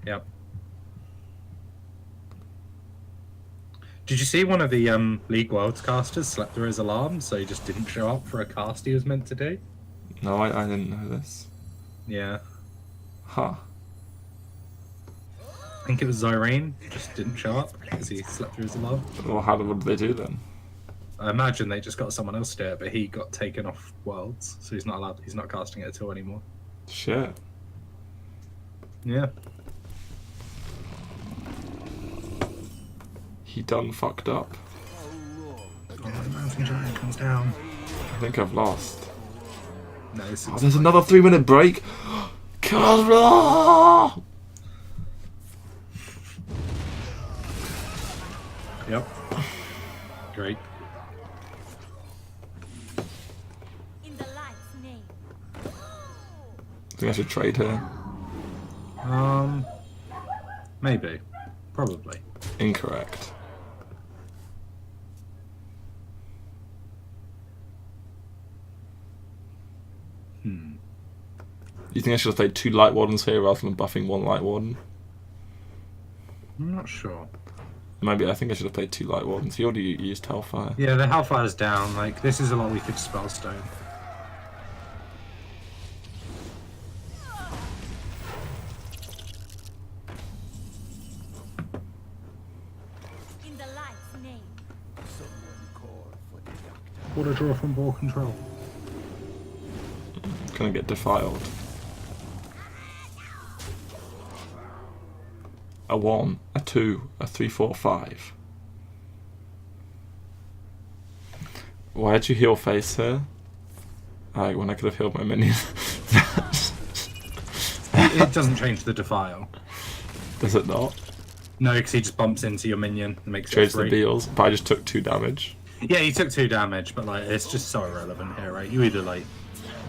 Yep. Did you see one of the League Worlds casters slept through his alarm, so he just didn't show up for a cast he was meant to do? No, I didn't know this. Yeah. Huh. I think it was Zyrene, just didn't show up because he slept through his alarm. Well, what did they do then? I imagine they just got someone else to do it, but he got taken off Worlds, so he's not allowed. He's not casting it at all anymore. Shit. Yeah. He done fucked up. Oh, the mountain giant comes down. I think I've lost. No, this Oh, is there's another 3-minute break. Kara! Yep. Great. In the light's name. I think I should trade her. Maybe. Probably. Incorrect. You think I should have played 2 Light Wardens here rather than buffing 1 Light Warden? I'm not sure. Maybe I think I should have played 2 Light Wardens. He already used Hellfire. Yeah, the Hellfire's down. Like, this is a lot we could Spellstone. In the light's name. What a draw from ball control. Gonna get defiled. A 1, a 2, a 3, 4, 5. Why did you heal face her? When I could have healed my minion. It doesn't change the Defile. Does it not? No, because he just bumps into your minion and makes it Change the 3. deals, but I just took 2 damage. Yeah, he took 2 damage, but like it's just so irrelevant here, right? You either like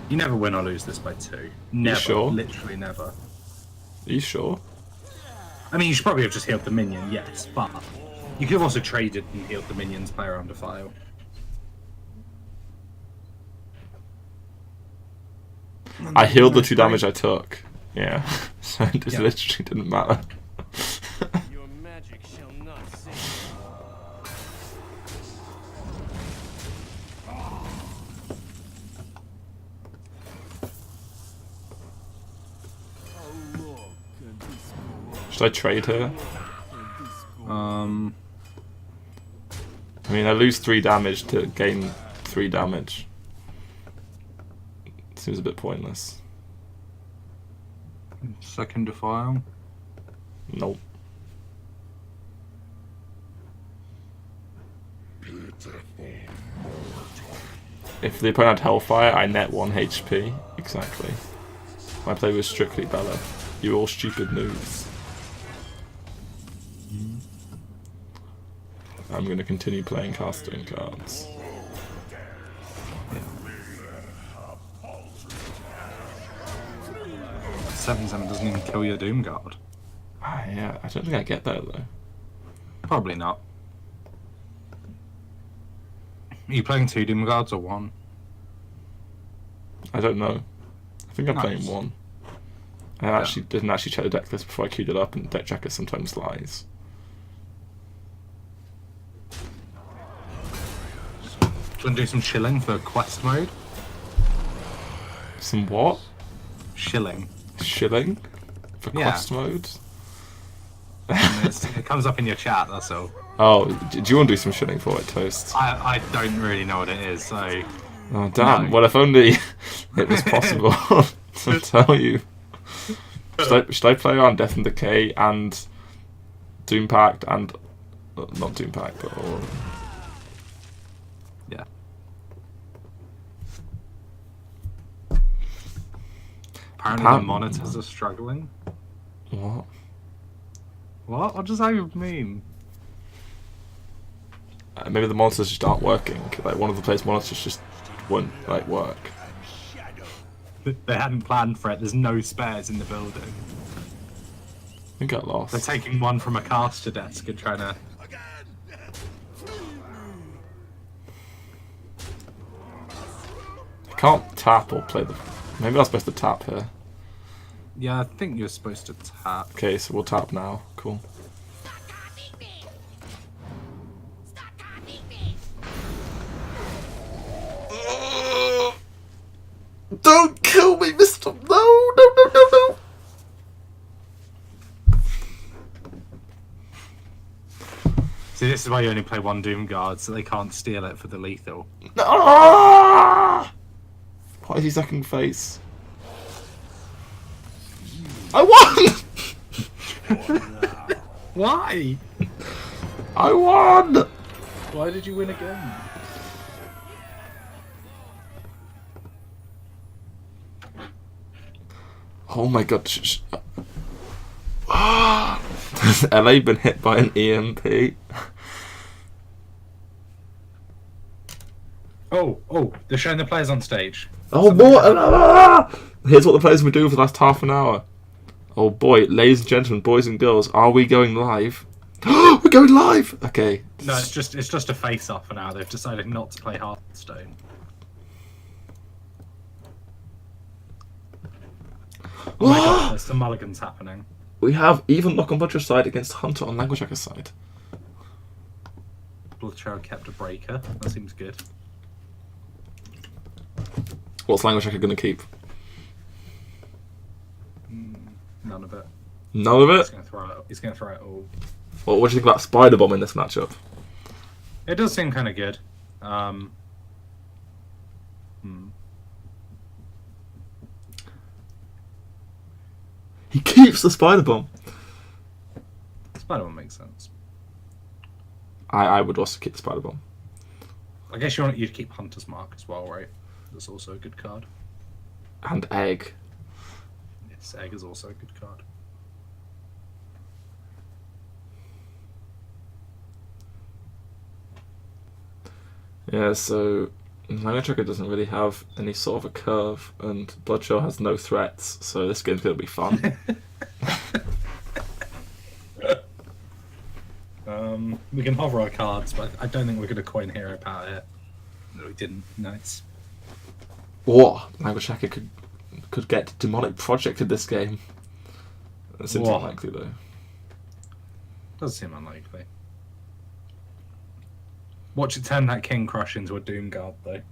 you never win or lose this by 2. Never. sure? Literally never. Are you sure? I mean, you should probably have just healed the minion, yes, but you could have also traded and healed the minions player on Defile. I healed the 2 damage I took. Yeah. So it just Yeah. literally didn't matter. Your magic shall not save. Should I trade her? I mean, I lose 3 damage to gain 3 damage. Seems a bit pointless. Second Defile. Nope. If the opponent had Hellfire, I net 1 HP. Exactly. My play was strictly Bella. You all stupid noobs. I'm going to continue playing casting cards. Seven doesn't even kill your Doom Guard. Yeah, I don't think I get that though. Probably not. Are you playing 2 Doom Guards or 1? I don't know. I think I'm Nice. playing 1. I actually didn't actually check the deck list before I queued it up, and deck checker sometimes lies. Do you want to do some shilling for quest mode? Some what? Shilling. Shilling? For Yeah. quest mode? It comes up in your chat, that's all. Oh, do you want to do some shilling for it, Toast? I don't really know what it is, so... Oh damn, No. well if only it was possible to tell you. Should I play on Death and Decay and Doom Pact and... not Doom Pact, but all of them? Yeah. Apparently the monitors are struggling. What? What? What does that mean? Maybe the monitors just aren't working. Like one of the player's monitors just won't like work. They hadn't planned for it. There's no spares in the building. I think I They're lost. taking one from a caster desk and trying to... I can't tap or play the... Maybe I was supposed to tap here. Yeah, I think you're supposed to tap. Okay, so we'll tap now. Cool. Don't kill me, Mister. No, no, no, no, no. See, this is why you only play one Doom Guard, so they can't steal it for the lethal. No! Why is he second face? I won! Why? I won! Why did you win again? Oh my god. Has LA been hit by an EMP? Oh, they're showing the players on stage. Oh boy! Here's what the players have been doing for the last half an hour. Oh boy, ladies and gentlemen, boys and girls, are we going live? We're going live! Okay. No, it's just a face-off for now. They've decided not to play Hearthstone. Oh my god, there's some mulligans happening. We have even Lock on Butcher's side against Hunter on Language Hacker's side. Bloodchild kept a breaker. That seems good. What's Language Hacker going to keep? None of it. None of it? He's gonna throw it all. Well, what do you think about Spider Bomb in this matchup? It does seem kind of good. He keeps the Spider Bomb. Spider-Man makes sense. I would also keep the Spider Bomb. I guess you'd keep Hunter's Mark as well, right? That's also a good card. And Egg. Yes, Egg is also a good card. Yeah, so Language Hacker doesn't really have any sort of a curve, and Bloodshot has no threats, so this game's going to be fun. We can hover our cards, but I don't think we're going to coin Hero Power here. No, we didn't. Nice. What? Language Hacker could get Demonic Projected this game. That seems What? unlikely, though. Does seem unlikely. Watch it turn that King Crush into a Doom Guard, though.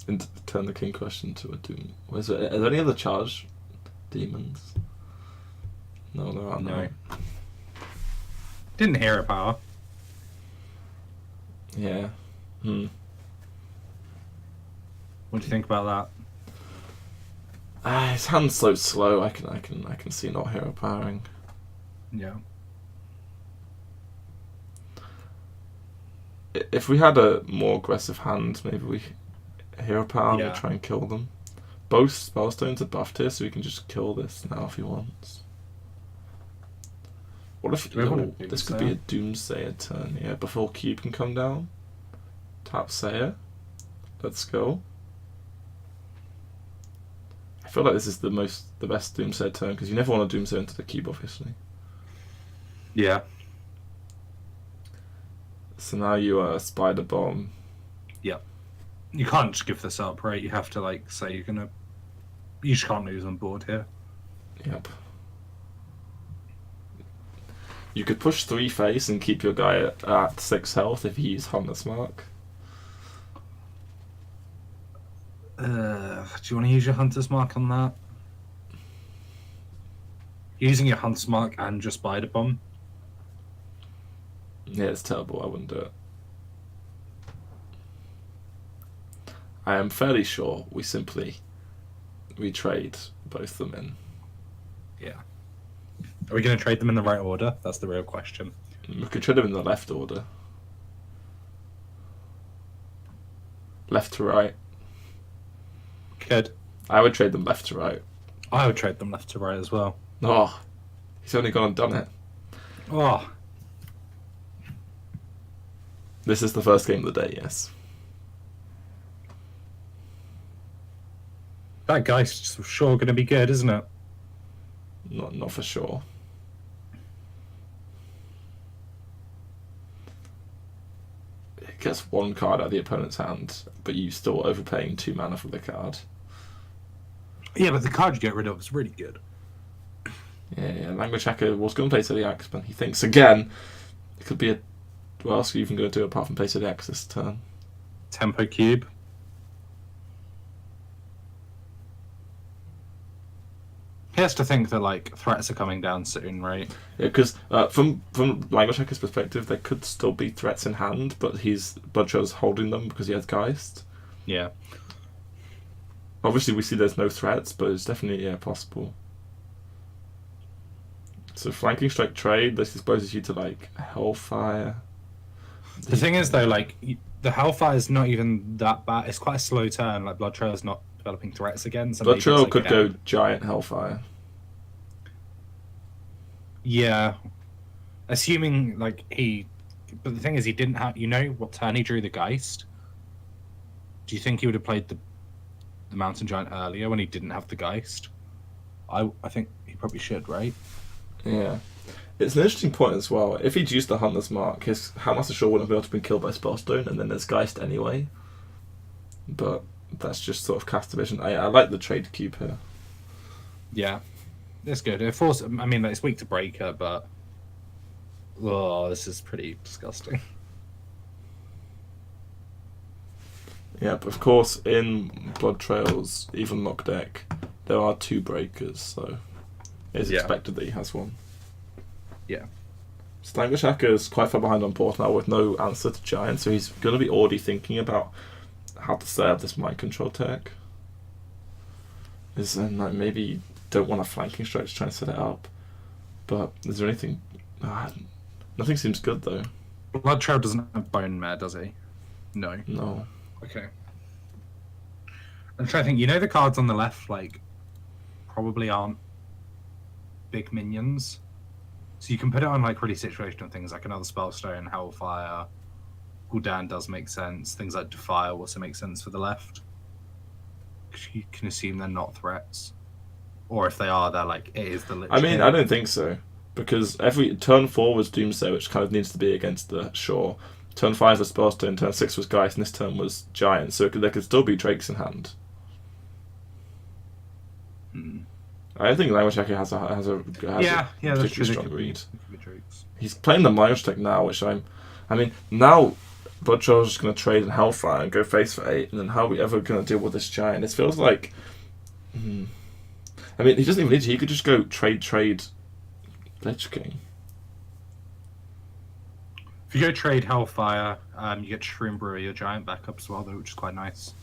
And turn the King Crush into a Doom. Are there any other charge demons? No, there aren't. No. Didn't Hero Power. Yeah. What do you think about His hand's so slow. I can see not hero powering. that? Yeah. If we had a more aggressive hand, maybe we hero power and Yeah. we'll try and kill them. Both spellstones are buffed here, so we can just kill this now if he wants. What if Do we want a this could be a Doomsayer turn? Yeah, before Cube can come down. Tap Sayer. Let's go. I feel like this is the best Doomsayer turn because you never want to Doomsayer into the cube, obviously. Yeah. So now you Spider Bomb. Yep. You can't just give this up, right? You have to say you're gonna. You just can't lose on board here. Yep. You could push 3 face and keep your guy at 6 health if you use Hunter's Mark. Do you want to use your Hunter's Mark on that? Using your Hunter's Mark and your Spider Bomb? Yeah, it's terrible. I wouldn't do it. I am fairly sure we trade both them in. Yeah. Are we going to trade them in the right order? That's the real question. We could trade them in the left order. Left to right. Good. I would trade them left to right. I would trade them left to right as well. Oh, he's only gone and done it. Oh. This is the first game of the day, yes. That guy's sure going to be good, isn't it? Not for sure. It gets 1 card out of the opponent's hand, but you still overpaying 2 mana for the card. Yeah, but the card you get rid of is really good. Yeah. Language Hacker was going to play to the axe, but he thinks again it could be a. What else are you even going to do apart from play to the axe this turn? Tempo Cube. He has to think that like threats are coming down soon, right? Yeah, because from Language Hacker's perspective, there could still be threats in hand, but Blood Trail's holding them because he has Geist. Yeah. Obviously, we see there's no threats, but it's definitely possible. So flanking strike trade. This exposes you to like Hellfire. The thing is, though, like the Hellfire is not even that bad. It's quite a slow turn. Like Blood Trail's not developing threats again. So Blood maybe Trail it's, like, could go Giant Hellfire. Yeah, assuming like he. But the thing is, he didn't have. You know what turn he drew the Geist? Do you think he would have played the Mountain Giant earlier when he didn't have the Geist? I think he probably should, right? Yeah. It's an interesting point as well. If he'd used the Hunter's Mark, his Handmaster Shaw wouldn't have been able to be killed by Spellstone, and then there's Geist anyway. But that's just sort of cast division. I like the trade cube here. Yeah, it's good. It forces. I mean, it's weak to Breaker, but oh, this is pretty disgusting. Yeah, but of course, in Blood Trail's even lock deck, there are 2 breakers, so it's expected that he has one. Yeah. Language Hacker is quite far behind on board now with no answer to Giant, so he's going to be already thinking about how to set up this mind control tech. Like maybe you don't want a flanking strike to try and set it up, but is there anything? Nothing seems good though. Blood Trail doesn't have Bone Mare, does he? No. No. Okay. I'm trying to think. You know the cards on the left, like, probably aren't big minions. So you can put it on like really situational things, like another Spellstone, Hellfire. Gul'dan does make sense. Things like Defile also make sense for the left. You can assume they're not threats, or if they are, they're like it is the. I mean, I don't think so, because every turn 4 was Doomsday, which kind of needs to be against the Shore. Turn 5 was Spellstone, turn 6 was Geist, and this turn was Giant, so there could still be Drakes in hand. I don't think Language Hacker has a particularly strong read. He's playing the Miles Tech now, which I mean, now Blood Trail's just going to trade in Hellfire and go face for 8, and then how are we ever going to deal with this Giant? It feels like... I mean, he doesn't even need to. He could just go trade Lich King. If you go trade Hellfire, you get Shroom Brewer, your Giant backup as well, though, which is quite nice.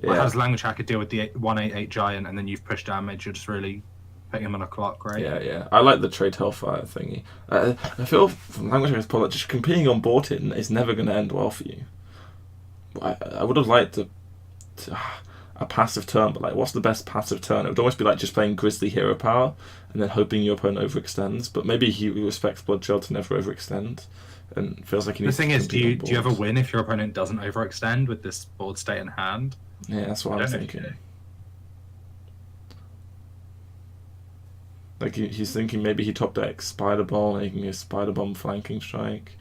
Yeah. How does Language Hacker deal with the 1/8/8 Giant, and then you've pushed damage? You're just really putting him on a clock, right? Yeah. I like the trade Hellfire thingy. I feel from Language Hacker's point that just competing on Bortin is never going to end well for you. I would have liked a passive turn, but like, what's the best passive turn? It would almost be like just playing Grizzly Hero Power and then hoping your opponent overextends. But maybe he respects Blood Trail to never overextend, and feels like he needs. The thing to is, do compete on you ever board. win if your opponent doesn't overextend with this board state in hand? Yeah, that's what I'm don't know. thinking. Like he's thinking maybe he top decks Spider Ball, making a Spider Bomb flanking strike.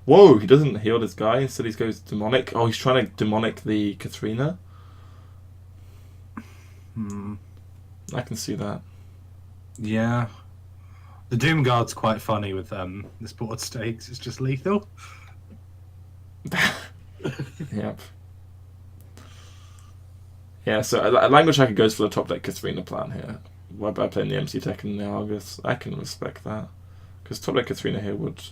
Whoa, he doesn't heal this guy. Instead, he goes demonic. Oh, he's trying to demonic the Katharina. I can see that. Yeah. The Doom Guard's quite funny with this board stakes. It's just lethal. Yep. Yeah, so Language Hacker goes for the top deck Katharina plan here. Why by playing the MC Tech and the Argus? I can respect that. Because top deck Katharina here would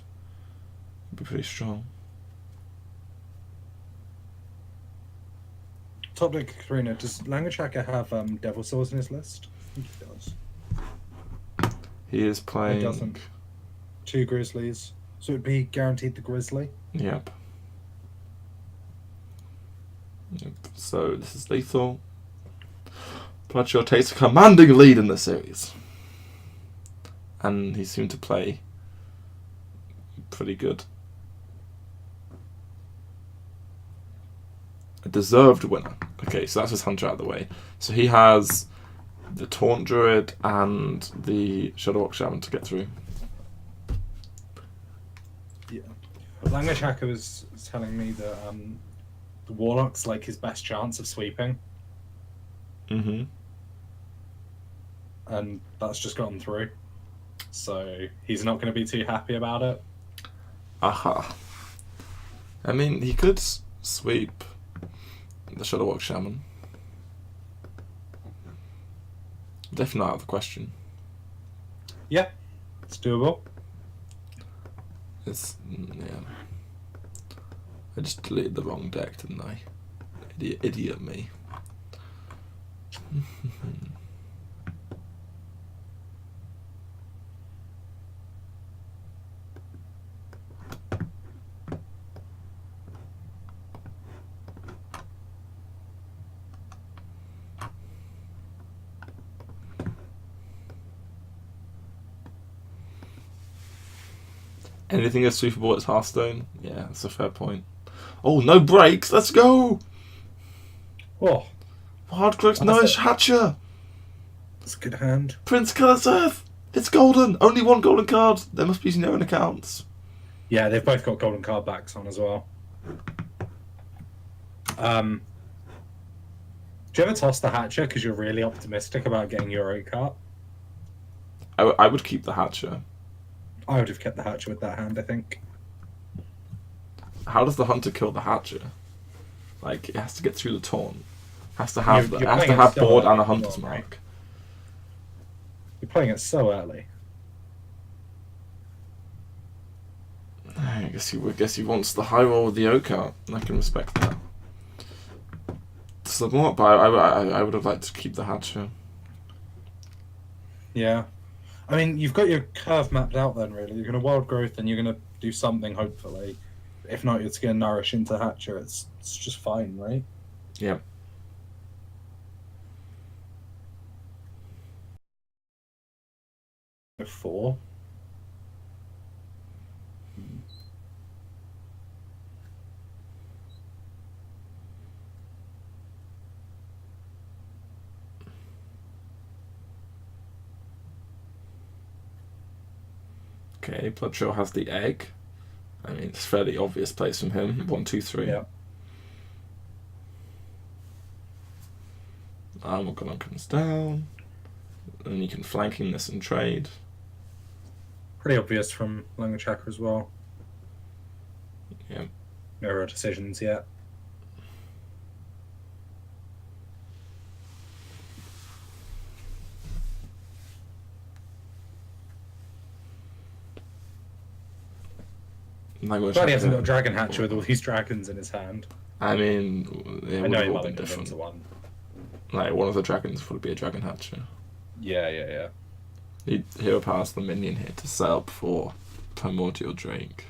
be pretty strong. Top deck Katharina. Does Language Hacker have Devil Swords in his list? I think he does. He is playing... He doesn't. 2 Grizzlies. So it'd be guaranteed the Grizzly. Yep. So this is lethal. Blood Trail takes a commanding lead in the series. And he seemed to play pretty good. A deserved winner. Okay, so that's his Hunter out of the way. So he has the Taunt Druid and the Shadowwalk Shaman to get through. Yeah. Language Hacker was telling me that the Warlock's like his best chance of sweeping. Mm-hmm. and that's just gotten through. So he's not going to be too happy about it. Aha. I mean, he could sweep the Shadowwalk Shaman. Definitely not out of the question. Yeah, it's doable. It's yeah. I just deleted the wrong deck, didn't I? Idiot me. Anything is sweepable at Hearthstone? Yeah, that's a fair point. Oh, no breaks! Let's go! Oh, Wild Growth, That's Nourish, it. Hatcher! that's a good hand. Prince Color's Earth! It's golden! Only one golden card! There must be no accounts. Yeah, they've both got golden card backs on as well. Do you ever toss the Hatcher because you're really optimistic about getting your oak cart? I would keep the Hatcher. I would have kept the Hatcher with that hand, I think. How does the Hunter kill the Hatcher? Like, it has to get through the taunt. Has to have You're it has playing to it have so board and early a as Hunter's well, right? Mark. You're playing it so early. I guess he wants the high roll with the oak cart. I can respect that. Somewhat, but I would have liked to keep the Hatcher. Yeah. I mean, you've got your curve mapped out then, really. You're going to Wild Growth and you're going to do something, hopefully. If not, it's going to Nourish into Hatcher. It's just fine, right? Yeah. Four. Okay, Bloodtrail has the egg. I mean, it's fairly obvious place from him. 1, 2, 3. Yeah. Armor Golem comes down. And you can flanking this and trade. Pretty obvious from Language Hacker as well. Yeah. No real decisions yet. Language Glad he hasn't got a Hacker. Dragon Hatcher with all these dragons in his hand. I mean, it I would know have he all might been have come different. into one. Like, one of the dragons would be a Dragon Hatcher. Yeah. He'd hero powers the minion here to set up for Primordial Drake.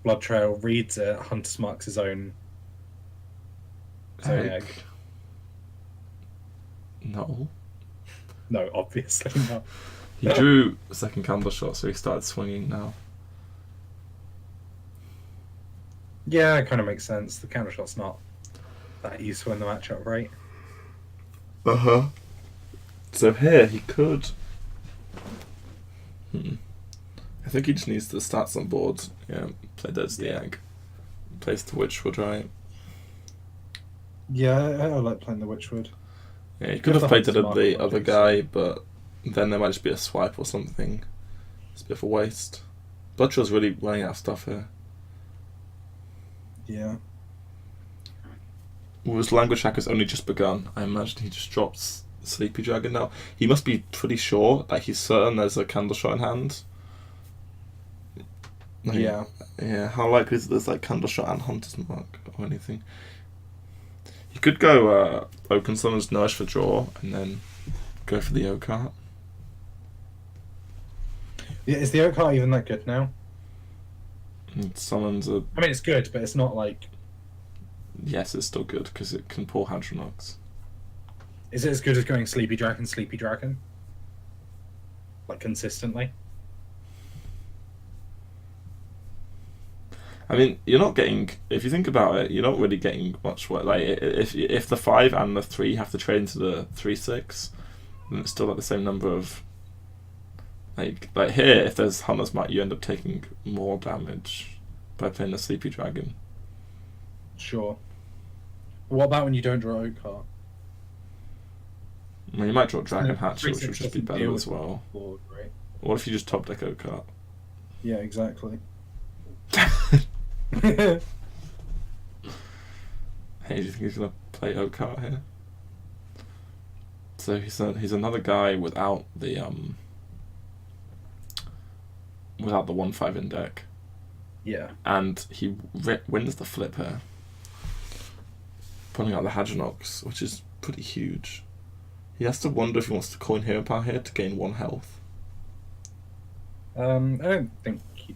Blood Trail reads it, Hunter's Marks his own egg. No. No, obviously not. He drew a second candle shot, so he started swinging now. Yeah, it kind of makes sense. The counter shot's not that useful in the matchup, right? Uh-huh. So here he could... I think he just needs the stats on board. Yeah, play Dead's the Egg. Plays the Witchwood, right? Yeah, I like playing the Witchwood. Yeah, he could If have the played Hunter's Mark the would other do guy, but then there might just be a swipe or something. It's a bit of a waste. Bloodshaw's really running out of stuff here. Yeah. Well, his Language Hacker's only just begun. I imagine he just drops Sleepy Dragon now. He must be pretty sure, like he's certain there's a candle shot in hand. Like, Yeah. Yeah, how likely is it there's like candle shot and Hunter's Mark or anything? He could go Oaken Summon's Nourish for draw and then go for the O-Cart. Yeah, is the Oak Heart even that good now? And summons a... I mean, it's good, but it's not like... Yes, it's still good because it can pull Hadronox. Is it as good as going Sleepy Dragon? Like, consistently? I mean, you're not getting... If you think about it, you're not really getting much work. Like, if the 5 and the 3 have to trade into the 3/6, then it's still like the same number of... Like here, if there's Hunter's Mark, you end up taking more damage by playing the Sleepy Dragon. Sure. What about when you don't draw Oak Heart? I mean, you might draw Dragon Hatcher, which 3/6 would just be doesn't better deal as with well. board, right? What if you just top deck Okart? Yeah, exactly. Hey, do you think he's gonna play Okart here? So he's another guy without the 1/5 in deck, Yeah. and he wins the flip here, pulling out the Hadronox, which is pretty huge. He has to wonder if he wants to coin Hero Power here to gain 1 health. I don't think you...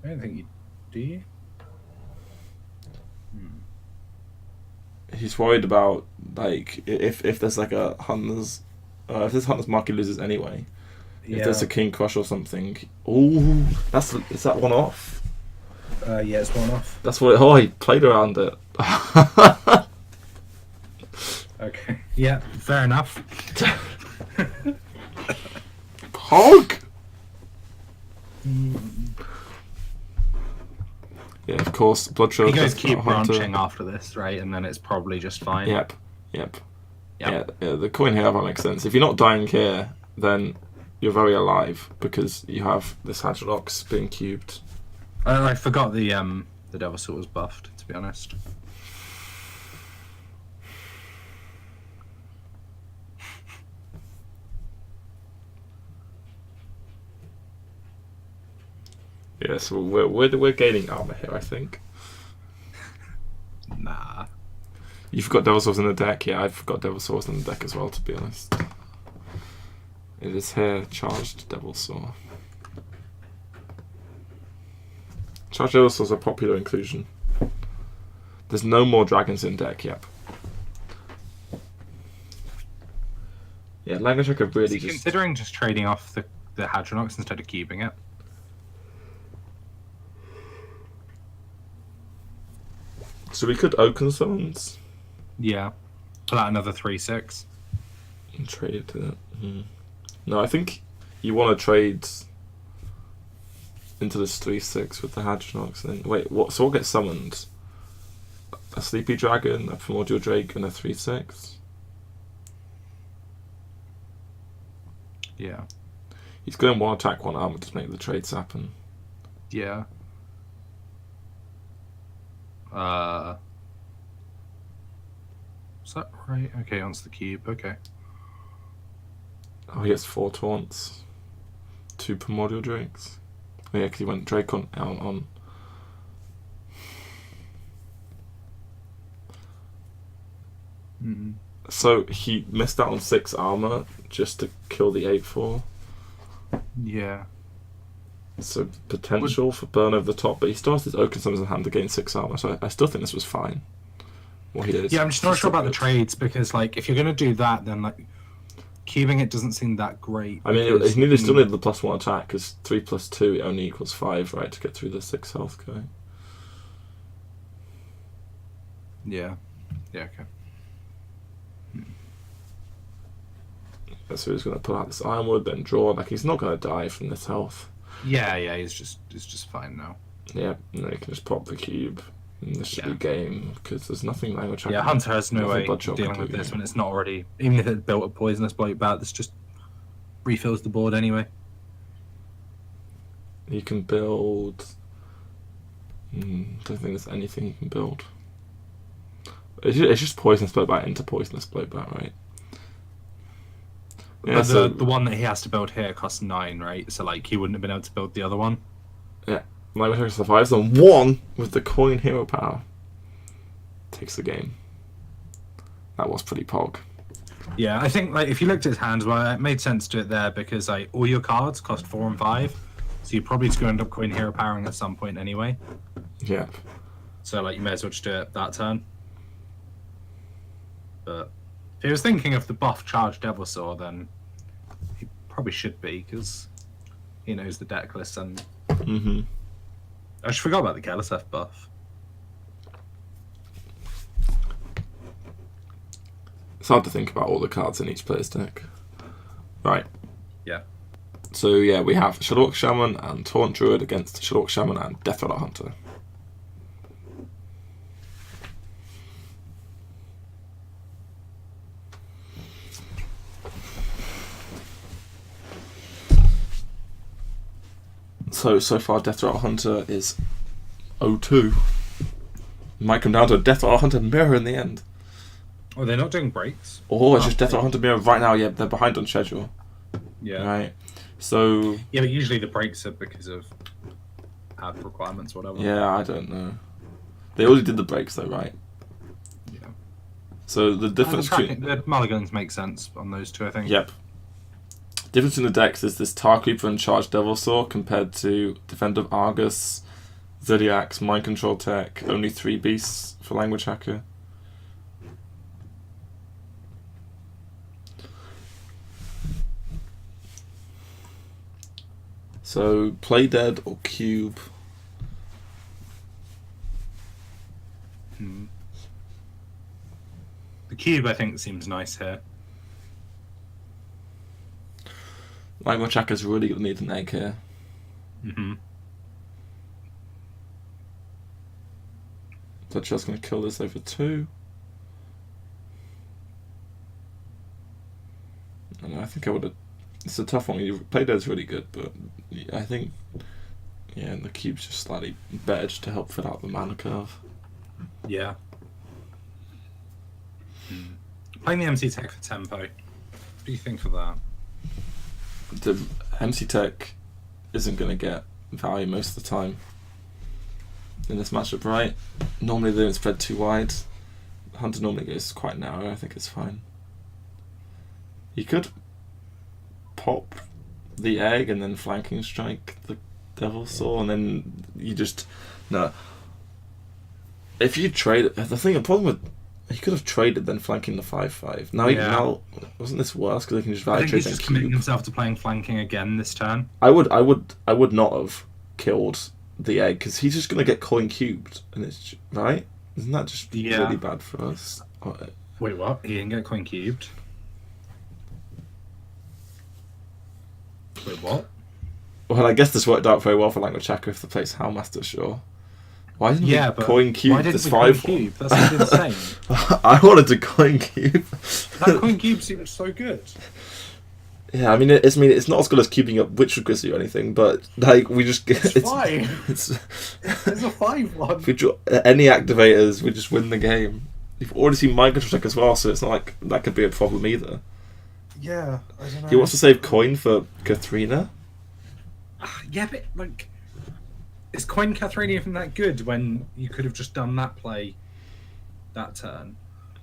I don't think you do. You? He's worried about, like, if there's like a Hunter's, if this Hunter's mark he loses anyway. If there's a King Crush or something. Ooh, is that one off? Yeah, it's one off. That's what. He played around it. Okay. Yeah, fair enough. Hog. Yeah, of course. Blood Trail. He goes keep branching after this, right? And then it's probably just fine. Yep. Yeah, the coin here that makes sense. If you're not dying here, then you're very alive because you have this Hadronox being cubed. I forgot the Devil Sword was buffed, to be honest. Yeah, so we're gaining armor here, I think. Nah. You've got Devil Swords in the deck. Yeah, I've got Devil Swords in the deck as well, to be honest. It is here, charged Devil Sword. Charged Devil Swords are a popular inclusion. There's no more dragons in deck, yep. Yeah, Language I could really just... Considering just trading off the Hadronox instead of cubing it. So we could Oaken Summons Yeah. Pull out another 3/6. and trade it to that. No, I think you want to trade into this 3/6 with the Hadronox. Then wait, what? So what gets summoned? A Sleepy Dragon, a Primordial Drake, and a 3/6. Yeah. He's going 1 attack, 1 armor to make the trades happen. Yeah. Is that right? Okay, onto the cube. Okay. Oh, he gets 4 taunts, 2 Primordial Drakes. Oh, yeah, because he went Drake on. So he missed out on 6 armor just to kill the 8/4. Yeah. So potential for burn over the top, but he still has his Oaken Summons in hand to gain 6 armor. So I still think this was fine. What he did. Yeah, I'm just not sure about the trades because, like, if you're gonna do that, then like cubing it doesn't seem that great. I mean, he still needed the +1 attack because 3 + 2 it only equals 5, right, to get through the 6 health guy. Yeah. Yeah. Okay. So he's going to pull out this Ironwood, then draw. Like, he's not going to die from this health. Yeah. Yeah. He's just fine now. Yeah, and then he can just pop the cube. And this should be game because there's nothing language. Yeah, Hunter has no way Bloodshot dealing with completely. this when it's not already. Even if it built a poisonous bloatbat, this just refills the board anyway. You can build. Don't think there's anything you can build. It's just poisonous bloatbat into poisonous bloatbat, right? Yeah, But so the one that he has to build here costs 9, right? So like he wouldn't have been able to build the other one. yeah, language survives on 1 with the coin hero power. Takes the game. That was pretty pog. Yeah, I think like if you looked at his hands, well, it made sense to do it there because like all your cards cost 4 and 5, so you're probably just going to end up coin hero powering at some point anyway. Yep. So like you may as well just do it that turn. But if he was thinking of the buff charge Devil Saw, then he probably should be because he knows the deck list. And I just forgot about the Careless F buff. It's hard to think about all the cards in each player's deck. Right. Yeah. So yeah, we have Shadowhawk Shaman and Taunt Druid against Shadowhawk Shaman and Deathrattle Hunter. So far, Death Rattle Hunter is 0-2. Might come down to a Death Rattle Hunter mirror in the end. Oh, they're not doing breaks. Or it's just Death Rattle Hunter mirror right now. Yeah, they're behind on schedule. Yeah. Right. So. Yeah, but usually the breaks are because of ad requirements or whatever. Yeah, I don't know. They already did the breaks though, right? Yeah. So the difference between the mulligans make sense on those two, I think. Yep. Difference in the decks is this Tar Creeper and Charged Devil Saw compared to Defender of Argus, Zodiac's Mind Control Tech, only 3 beasts for Language Hacker. So, Play Dead or Cube? The cube, I think, seems nice here. Language Hacker's really going to need an egg here. Mm-hmm. So just going to kill this over 2. And I think I would have. It's a tough one. Play Dead's really good, but I think, yeah, the cube's just slightly better just to help fill out the mana curve. Yeah. Playing the MC Tech for tempo. What do you think for that? The MC Tech isn't going to get value most of the time in this matchup, right? Normally they don't spread too wide. Hunter normally goes quite narrow. I think it's fine. You could pop the egg and then flanking strike the Devil Saw, and then you just no. If you trade the problem with he could have traded then flanking the 5/5. Now wasn't this worse because they can just I value think trade he's and just committing cube. himself to playing flanking again this turn. I would not have killed the egg because he's just gonna get coin cubed, and it's right. Isn't that just really bad for us? Wait, what? He didn't get coin cubed? Wait, what? Well, I guess this worked out very well for Language Hacker if the plays Howlmaster, sure. Why didn't we but coin cube why didn't this we coin 5-1? cube? That's insane. I wanted to coin cube. That coin cube seems so good. Yeah, I mean, it's not as good as cubing up Witcher Grizzly or anything, but like we just get It's fine. It's a 5-1. if we draw any activators, we just win the game. You've already seen Mind Control Tech as well, so it's not like that could be a problem either. Yeah, I don't know. He wants to save coin for Katharina. Yeah, but like, is coin Katharina even that good when you could have just done that play that turn,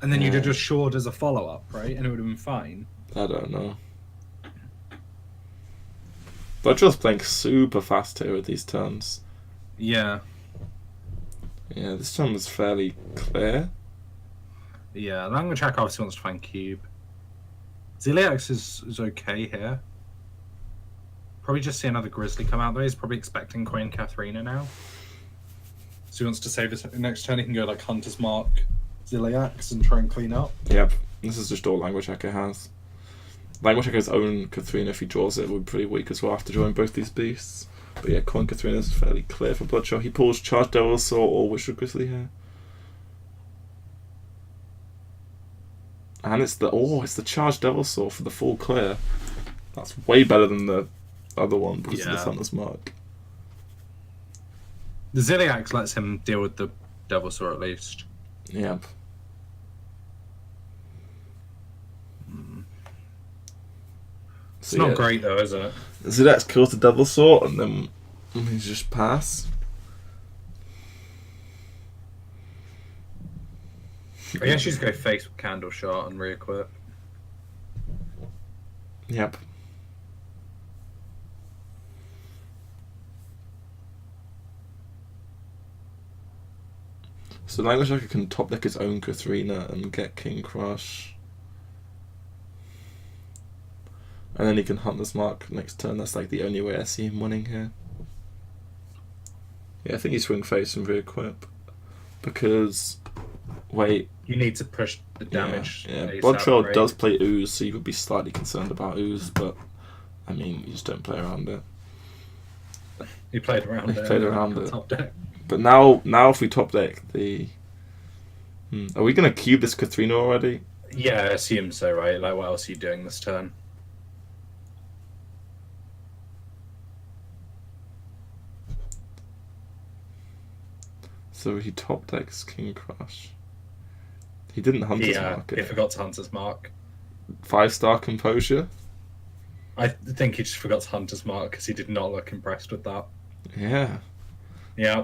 and then you'd have just shored as a follow up, right? And it would have been fine. I don't know. Dodger's playing super fast here with these turns. Yeah. Yeah, this turn was fairly clear. Yeah, Language Hack obviously wants to find cube. Ziliax is okay here. Probably just see another Grizzly come out though. He's probably expecting Queen Katharina now. So he wants to save his next turn. He can go like Hunter's Mark, Ziliax, and try and clean up. Yep, this is just all Language Hacker has. Language Hacker's own Katharina, if he draws it, would be pretty weak as well after drawing both these beasts. But yeah, Coin Katharina is fairly clear for Bloodshot. He pulls Charged Devil Saw or Witcher Grizzly here. And it's the Charged Devil Saw for the full clear. That's way better than the other one because of the Hunter's Mark. The Ziliax lets him deal with the Devil Saw at least. Yep. It's not great though, is it? Ziliax kills the Devil Saw and then he just pass. I guess you just go face with Candle Shot and re-equip. Yep. So Language Hacker can top deck his own Katharina and get King Crush. And then he can Hunter's Mark next turn. That's like the only way I see him winning here. Yeah, I think he swing face and re-equip. Because... Wait. You need to push the damage. Yeah. Bloodtrail does play Ooze, so you would be slightly concerned about Ooze, but I mean, you just don't play around it. He played around it. He played around it. Top deck. But now if we top deck the... Are we going to cube this Katharina already? Yeah, I assume so, right? Like, what else are you doing this turn? So he top decks King Crush. He didn't Hunter's Mark he it. forgot to Hunter's Mark. 5-star Composure. I think he just forgot to Hunter's Mark because he did not look impressed with that. Yeah. Yeah.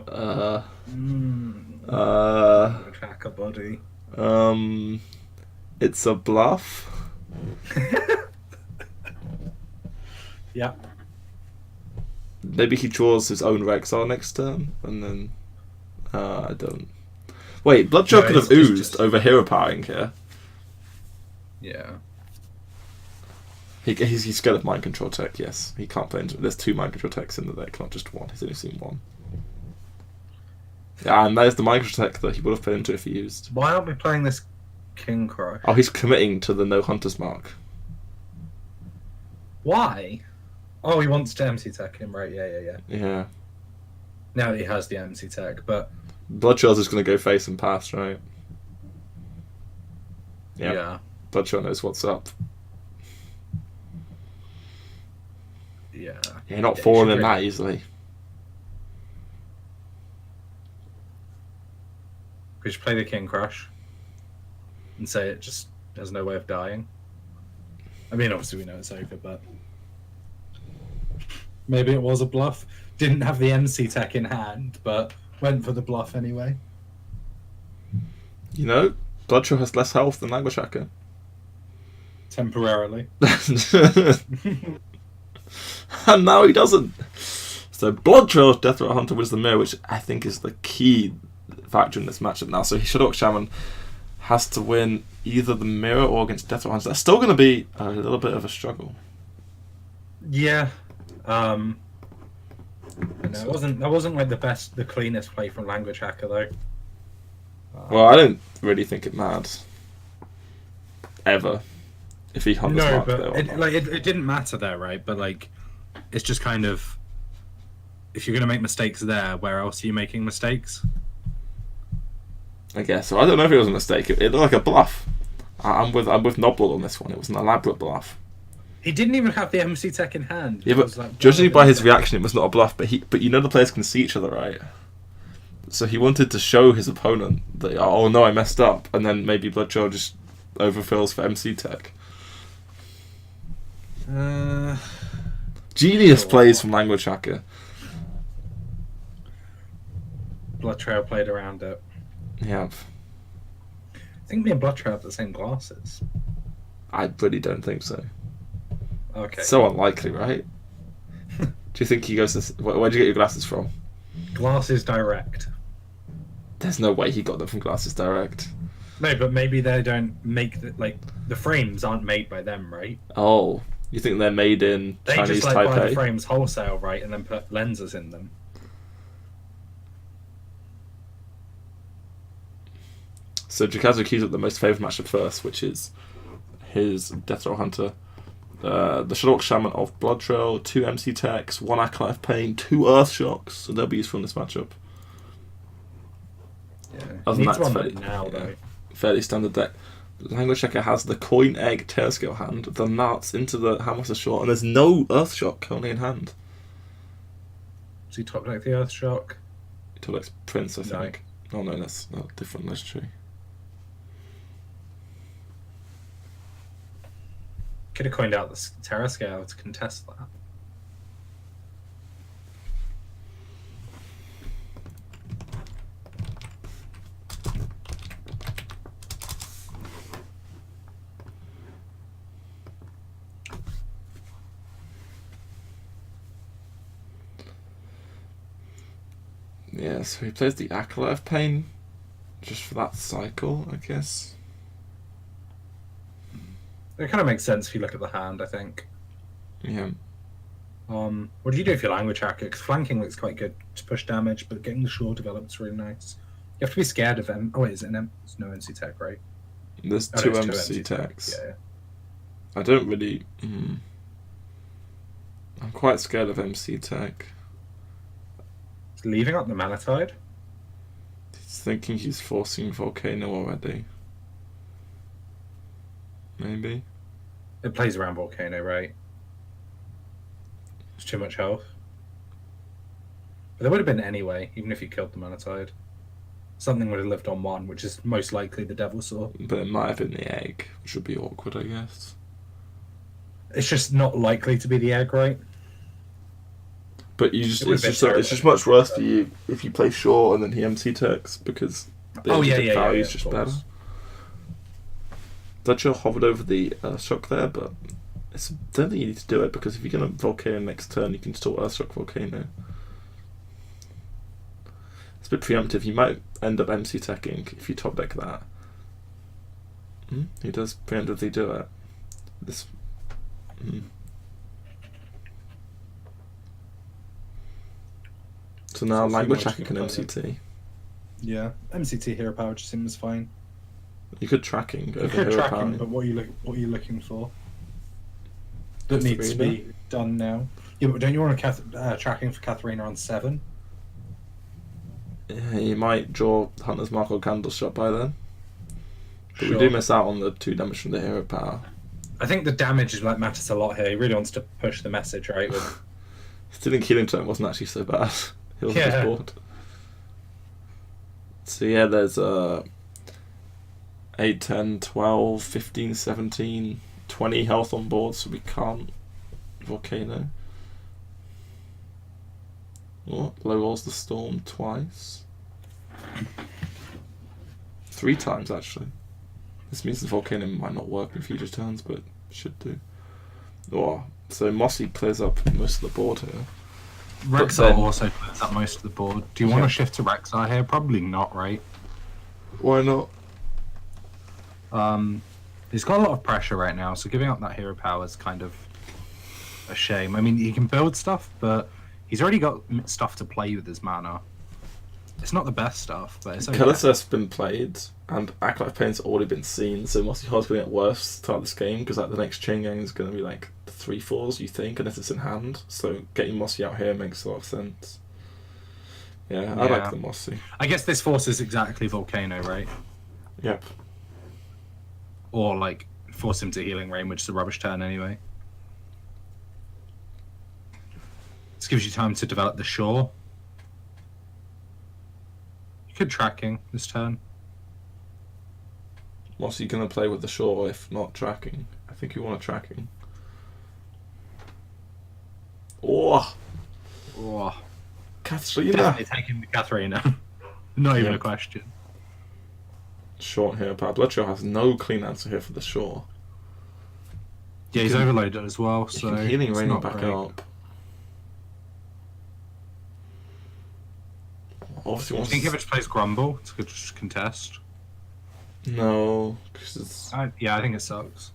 Attack a body. It's a bluff. Yeah. Maybe he draws his own Rexar next turn, and then I don't. Wait, Bloodshot No, could have it's oozed over hero powering here. Yeah. He's scared of mind control tech. Yes, he can't play into it. There's 2 mind control techs in the deck, not just one. He's only seen one. Yeah, and there's the mind control tech that he would have played into if he used. Why aren't we playing this King Crush? Oh, he's committing to the no Hunter's Mark. Why? Oh, he wants to MC Tech him, right? Yeah. Yeah. Now that he has the MC Tech, but Bloodshot is going to go face and pass, right? yeah. Bloodshot knows what's up. Yeah. You're not Yeah, falling you in should that easily. We should play the King Crush and say it just has no way of dying. I mean, obviously we know it's over, but maybe it was a bluff. Didn't have the MC Tech in hand, but went for the bluff anyway. You know, Bloodshot has less health than Language Hacker. Temporarily. And now he doesn't. So Bloodshot Death Threat Hunter wins the mirror, which I think is the key factor in this matchup now. So Shadok Shaman has to win either the mirror or against Death Threat Hunter. That's still going to be a little bit of a struggle. Yeah. No, that wasn't like the cleanest play from Language Hacker though. Well, I don't really think it matters. Ever. If he Hunter's No, Mark there or but not. it didn't matter there, right? But like, it's just kind of, if you're gonna make mistakes there, where else are you making mistakes? I guess. So I don't know if it was a mistake. It looked like a bluff. I'm with Nobble on this one. It was an elaborate bluff. He didn't even have the MC Tech in hand. Yeah, It but was like, judging well, by his reaction, it was not a bluff. But you know the players can see each other, right? So he wanted to show his opponent that, oh no, I messed up, and then maybe Bloodshot just overfills for MC Tech. Genius sure. plays from Language Hacker. Blood Trail played around it. Yeah, I think me and Blood Trail have the same glasses. I really don't think so. Okay. So unlikely, right? Do you think he goes to... Where'd you get your glasses from? Glasses Direct. There's no way he got them from Glasses Direct. No, but maybe they don't make the frames aren't made by them, right? Oh, you think they're made in They Chinese just buy the Taipei? frames wholesale, right, and then put lenses in them. So Jikazu keys up the most favoured matchup first, which is his Death Row Hunter. The Shadok Shaman of Blood Trail, 2 MC Techs, 1 Acolyte of Pain, 2 Earth Shocks, so they'll be useful in this matchup. Yeah. Other than Needs that, it's one fairly, now, though. fairly standard deck. Language Checker has the Coin Egg Terrascale hand, the Nuts into the Hammer's Short, and there's no Earth Shock currently in hand. Does he top deck the Earth Shock? Telex Prince, I No. think. Oh no, that's a different legendary. Could have coined out the Terra Scale to contest that. Yeah, so he plays the Acolyte of Pain just for that cycle, I guess. It kind of makes sense if you look at the hand, I think. Yeah. What do you do if you're Language Hacker? Because flanking looks quite good to push damage, but getting the shore developed is really nice. You have to be scared of them. Oh, wait, is it it's no NC Tech, right? There's Oh, two no, it's MC Tech. techs. Yeah. I don't really... I'm quite scared of MC Tech. It's leaving up the Mana Tide. He's thinking he's forcing Volcano already. Maybe. It plays around Volcano, right? It's too much health. But there would have been anyway, even if you killed the Mana Tide. something would have lived on 1, which is most likely the Devil Saw. But it might have been the egg, which would be awkward, I guess. It's just not likely to be the egg, right? But you just It would've it's been just terrible. much worse for you if you play short and then he MC techs because the value is just of better. course. Dutcher hovered over the shock there, but I don't think you need to do it because if you're going to Volcano next turn, you can still Earthshock Volcano. It's a bit preemptive. You might end up MC teching if you top deck that. He does preemptively do it. This. So now So language much hacker can to MCT. Yeah, MCT hero power just seems fine. You could tracking You over could hero track power. him, but what are you looking for? That needs to be done now. Yeah, but don't you want a tracking for Katharina on 7? Yeah, you might draw Hunter's Mark or Candle Shot by then. But Sure. we do miss out on the 2 damage from the hero power. I think the damage is what matters a lot here. He really wants to push the message, right? With Stealing Healing Tome wasn't actually so bad. He was Yeah. just bored. So yeah, there's 8, 10, 12, 15, 17, 20 health on board, so we can't Volcano. Oh, low rolls the Storm twice. 3 times actually. This means the Volcano might not work in future turns, but should do. Oh, so Mossy clears up most of the board here. Rexar then- also puts up most of the board. Do you want Yeah. to shift to Rexar here? Probably not, right? Why not? He's got a lot of pressure right now, so giving up that hero power is kind of a shame. I mean, he can build stuff, but he's already got stuff to play with his mana. It's not the best stuff, but it's okay. Kellis's been played, and Acolyte Pain's already been seen, so Mossy Hard's going to get worse throughout this game, because like, the next chain gang is going to be like 3/4s, you think, unless it's in hand. So getting Mossy out here makes a lot of sense. Yeah, I Yeah. like the Mossy. I guess this forces exactly Volcano, right? Yep. Or, like, force him to Healing Rain, which is a rubbish turn anyway. This gives you time to develop the Shore. You could tracking this turn. Mossy going to play with the shore if not tracking. I think you want a tracking. Oh, Oh, Katharina! definitely taking the Katharina. Not even Yeah. a question. Short here, but Bloodshot has no clean answer here for the shore. Yeah, he's can- overloaded as well, He so can Healing it's Rain not back great. up. Obviously I wants think if it plays Grumble, it's a good contest. No, because Yeah, I think it sucks.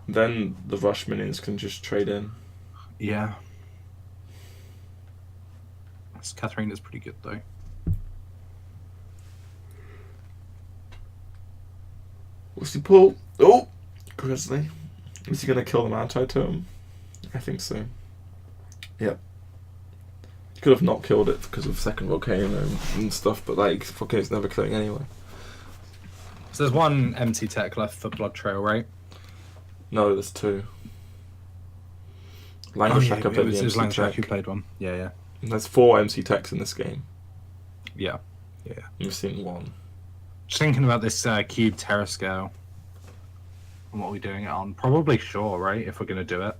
then the rush minions can just trade in. Yeah. This Katharina's pretty good, though. What's he pull? Oh! Grizzly. Is he going to kill the Manti Totem? I think so. Yep. He could have not killed it because of second Volcano and stuff, but like, Volcano's never killing anyway. So there's one empty tech left for Blood Trail, right? No, there's 2. Language Hacker it played was the MC Language tech. who played one. Yeah, yeah. And there's 4 MC techs in this game. Yeah. You've seen 1. Just thinking about this cube terror scale and what we're doing it on. Probably Shore, right? If we're going to do it.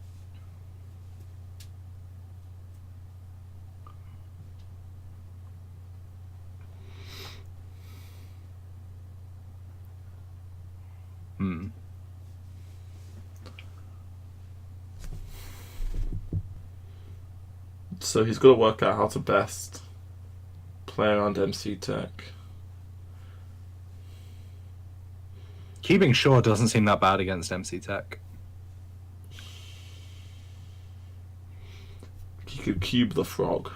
Hmm. So he's got to work out how to best play around MC tech. Keeping Shore doesn't seem that bad against MC Tech. He could cube the frog.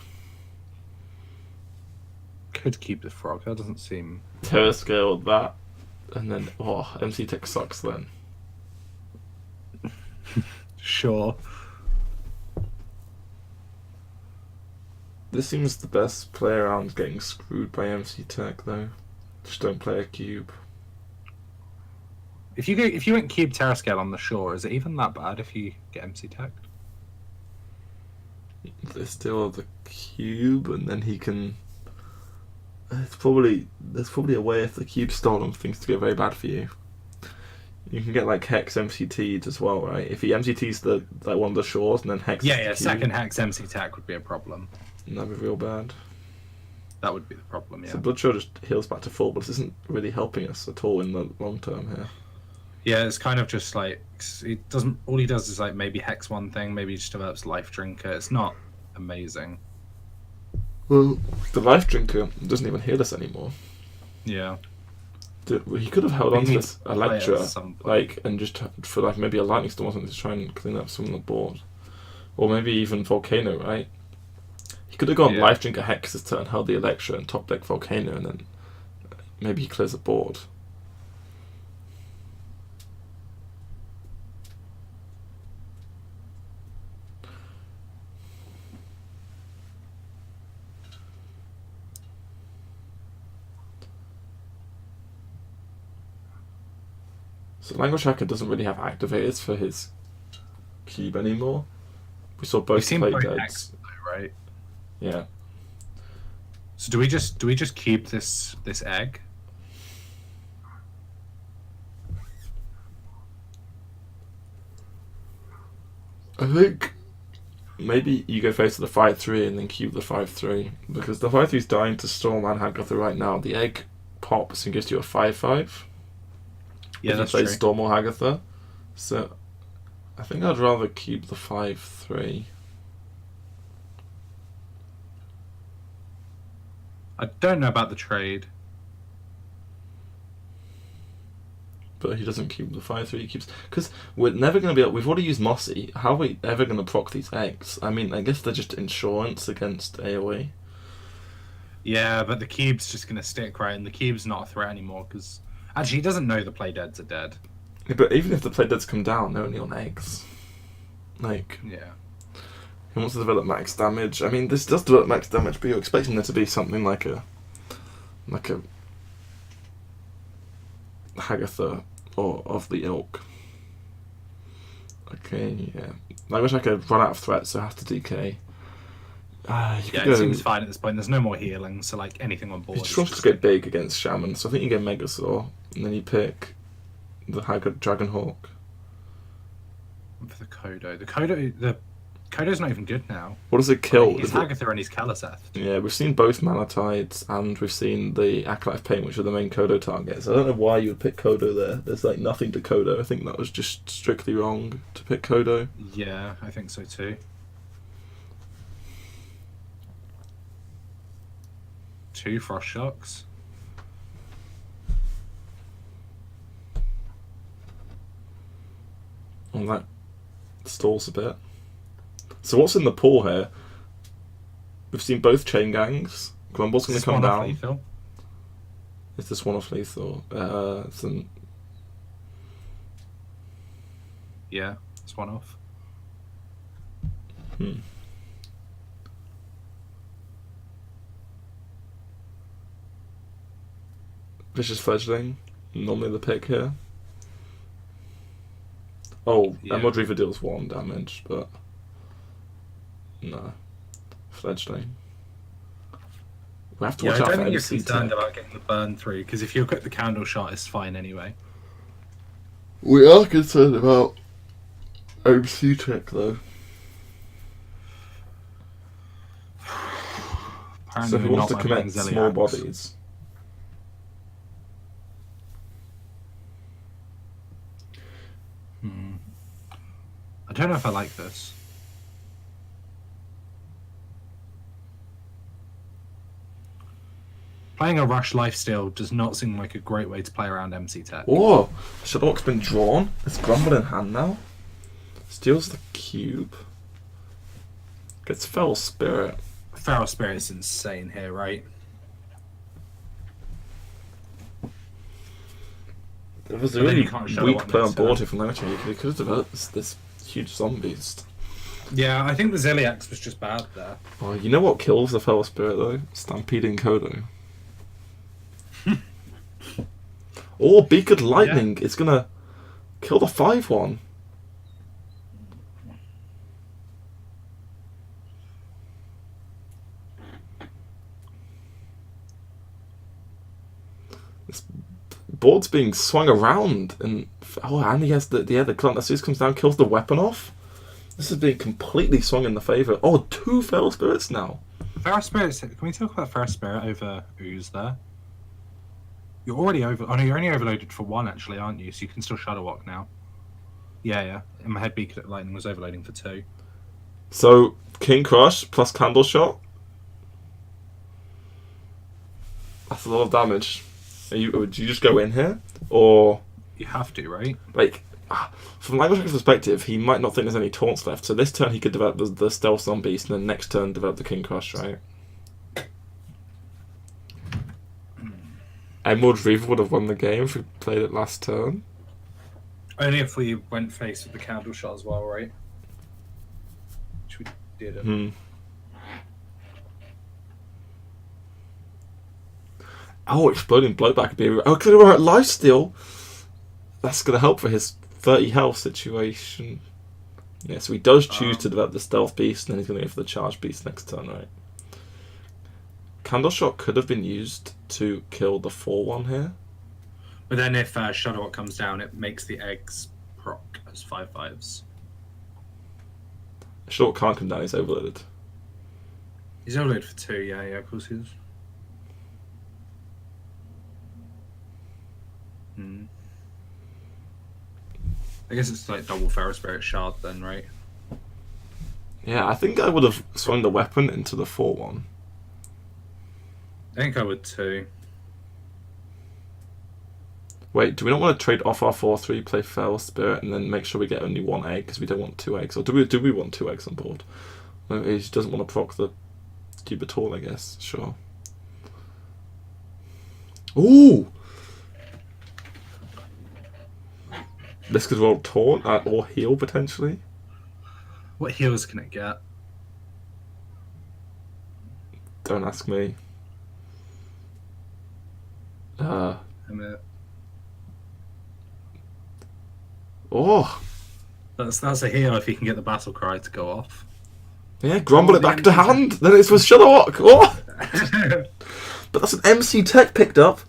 Could keep the frog. That doesn't seem... Terror scale that. And then, MC tech sucks then. Sure. This seems the best play around getting screwed by MC tech though. Just don't play a cube. If you went cube terror scale on the Shore, is it even that bad if you get MC Tech? There's still the cube, and then he can there's probably a way if the cube's stolen for things to go very bad for you. You can get like Hex MCT'd as well, right? If he MCT's the like one of the shores and then Hex. Yeah, second Hex MC attack would be a problem. That'd be real bad. That would be the problem, yeah. So Bloodshore just heals back to full, but this isn't really helping us at all in the long term here. Yeah, it's kind of just like it doesn't. All he does is like maybe Hex one thing, maybe he just develops Life Drinker. It's not amazing. Well, the Life Drinker doesn't even heal us anymore. Yeah. He could have held on to this play it Electra, at some point. like, and just for like maybe a Lightning Storm or something to try and clean up some of the board, or maybe even Volcano, right? He could have gone Yeah. Life Drinker Hex this turn, held the Electra, and top deck Volcano, and then maybe he clears the board. So Language Hacker doesn't really have activators for his cube anymore. We saw We've both seen play both deads. Hex, though, right? Yeah. So do we just keep this egg? I think maybe you go face to the 5-3 and then cube the 5-3, because the 5-3 is dying to Storm and Hagatha right now. The egg pops and gives you a 5-5. Yeah, if that's you play true. Storm or Hagatha. So I think I'd rather cube the 5-3. I don't know about the trade. But he doesn't cube the 5-3, he keeps... Because we're never going to be able... We've already used Mossy. How are we ever going to proc these eggs? I mean, I guess they're just insurance against AoE. Yeah, but the cube's just gonna stick, right? And the cube's not a threat anymore because actually he doesn't know the play deads are dead. Yeah, but even if the play deads come down, they're only on eggs. Like, Yeah. he wants to develop max damage. I mean, this does develop max damage, but you're expecting there to be something like a Hagatha or of the ilk. Okay, yeah. I wish I could run out of threats, so I have to DK. You Yeah, could it go... seems fine at this point. There's no more healing, so like anything on board. You is just want to go big against Shaman, so I think you get Megasaur, and then you pick the Dragonhawk. for the Kodo's not even good now. What does it kill? He's Is it- Hagatha and he's Kaliseth. Yeah, we've seen both Malatides and we've seen the Acolyte of Pain, which are the main Kodo targets. I don't know why you would pick Kodo there. There's like nothing to Kodo. I think that was just strictly wrong to pick Kodo. Yeah, I think so too. Two Frost Shocks. And that stalls a bit. So what's in the pool here? We've seen both Chain Gangs. Grumble's going to come down. Lethal? Is this one off lethal? It's an... Yeah, it's one off. Vicious Fledgling. Normally the pick here. Oh, Yeah. Emerald Reaver deals 1 damage, but... No. Fledgling. We have to Yeah, I watch out don't for think you're MC concerned tech. about getting the burn through, because if you equip the candle shot, it's fine anyway. We are concerned about MC tech, though. Apparently So if he we're wants to not playing commit small Zeliax. bodies... I don't know if I like this. Playing a Rush Lifesteal does not seem like a great way to play around MC Tech. Whoa! Shadowlock's been drawn. It's Grumble in hand now. Steals the cube. Gets Fell Spirit. Feral Spirit's insane here, right? It was a But then really you can't show weak what play on next board turn. here from Language. He could have developed this huge zombies. Yeah, I think the Zeliax was just bad there. Oh, you know what kills the Fell Spirit though? Stampeding Kodo. Or Beaked Lightning is gonna kill the 5-1. board's being swung around, and and he has the Clantasus comes down, kills the weapon off. This is being completely swung in the favour. Oh, 2 Feral Spirits now. Feral Spirits. Can we talk about Feral Spirit over Ooze there? You're already over. Oh no, you're only overloaded for 1 actually, aren't you? So you can still Shadow Walk now. Yeah. In my head, Beacon at Lightning was overloading for 2. So King Crush plus Candle Shot. That's a lot of damage. Would you just go in here, or You have to, right? like? From Language perspective, he might not think there's any taunts left. So this turn he could develop the Stealth Zombies, and then next turn develop the King Crush, right? Emerald Reaver would have won the game if we played it last turn. Only if we went face with the Candle Shot as well, right? Which we didn't. Oh, Exploding Blowback would be... Oh, because we're at Lifesteal. That's going to help for his 30 health situation. Yeah, so he does choose to develop the Stealth Beast, and then he's going to go for the Charge Beast next turn, right? Candle Shot could have been used to kill the 4-1 here. But then if Shadow Walk comes down, it makes the eggs proc as 5/5s. Short can't come down, he's overloaded. He's overloaded for 2, yeah, of course he is. I guess it's like double Feral Spirit Shard then, right? Yeah, I think I would have swung the weapon into the 4-1. I think I would too. Wait, do we not want to trade off our 4-3, play Feral Spirit, and then make sure we get only 1 egg, because we don't want 2 eggs? Or do we want 2 eggs on board? No, he just doesn't want to proc the cube at all, I guess. Sure. Ooh! This could roll Taunt or Heal, potentially. What heals can it get? Don't ask me. Oh! That's a heal if you can get the Battle Cry to go off. Yeah, grumble it back to hand. Then it's with Shadowhawk. Oh! But that's an MC Tech picked up.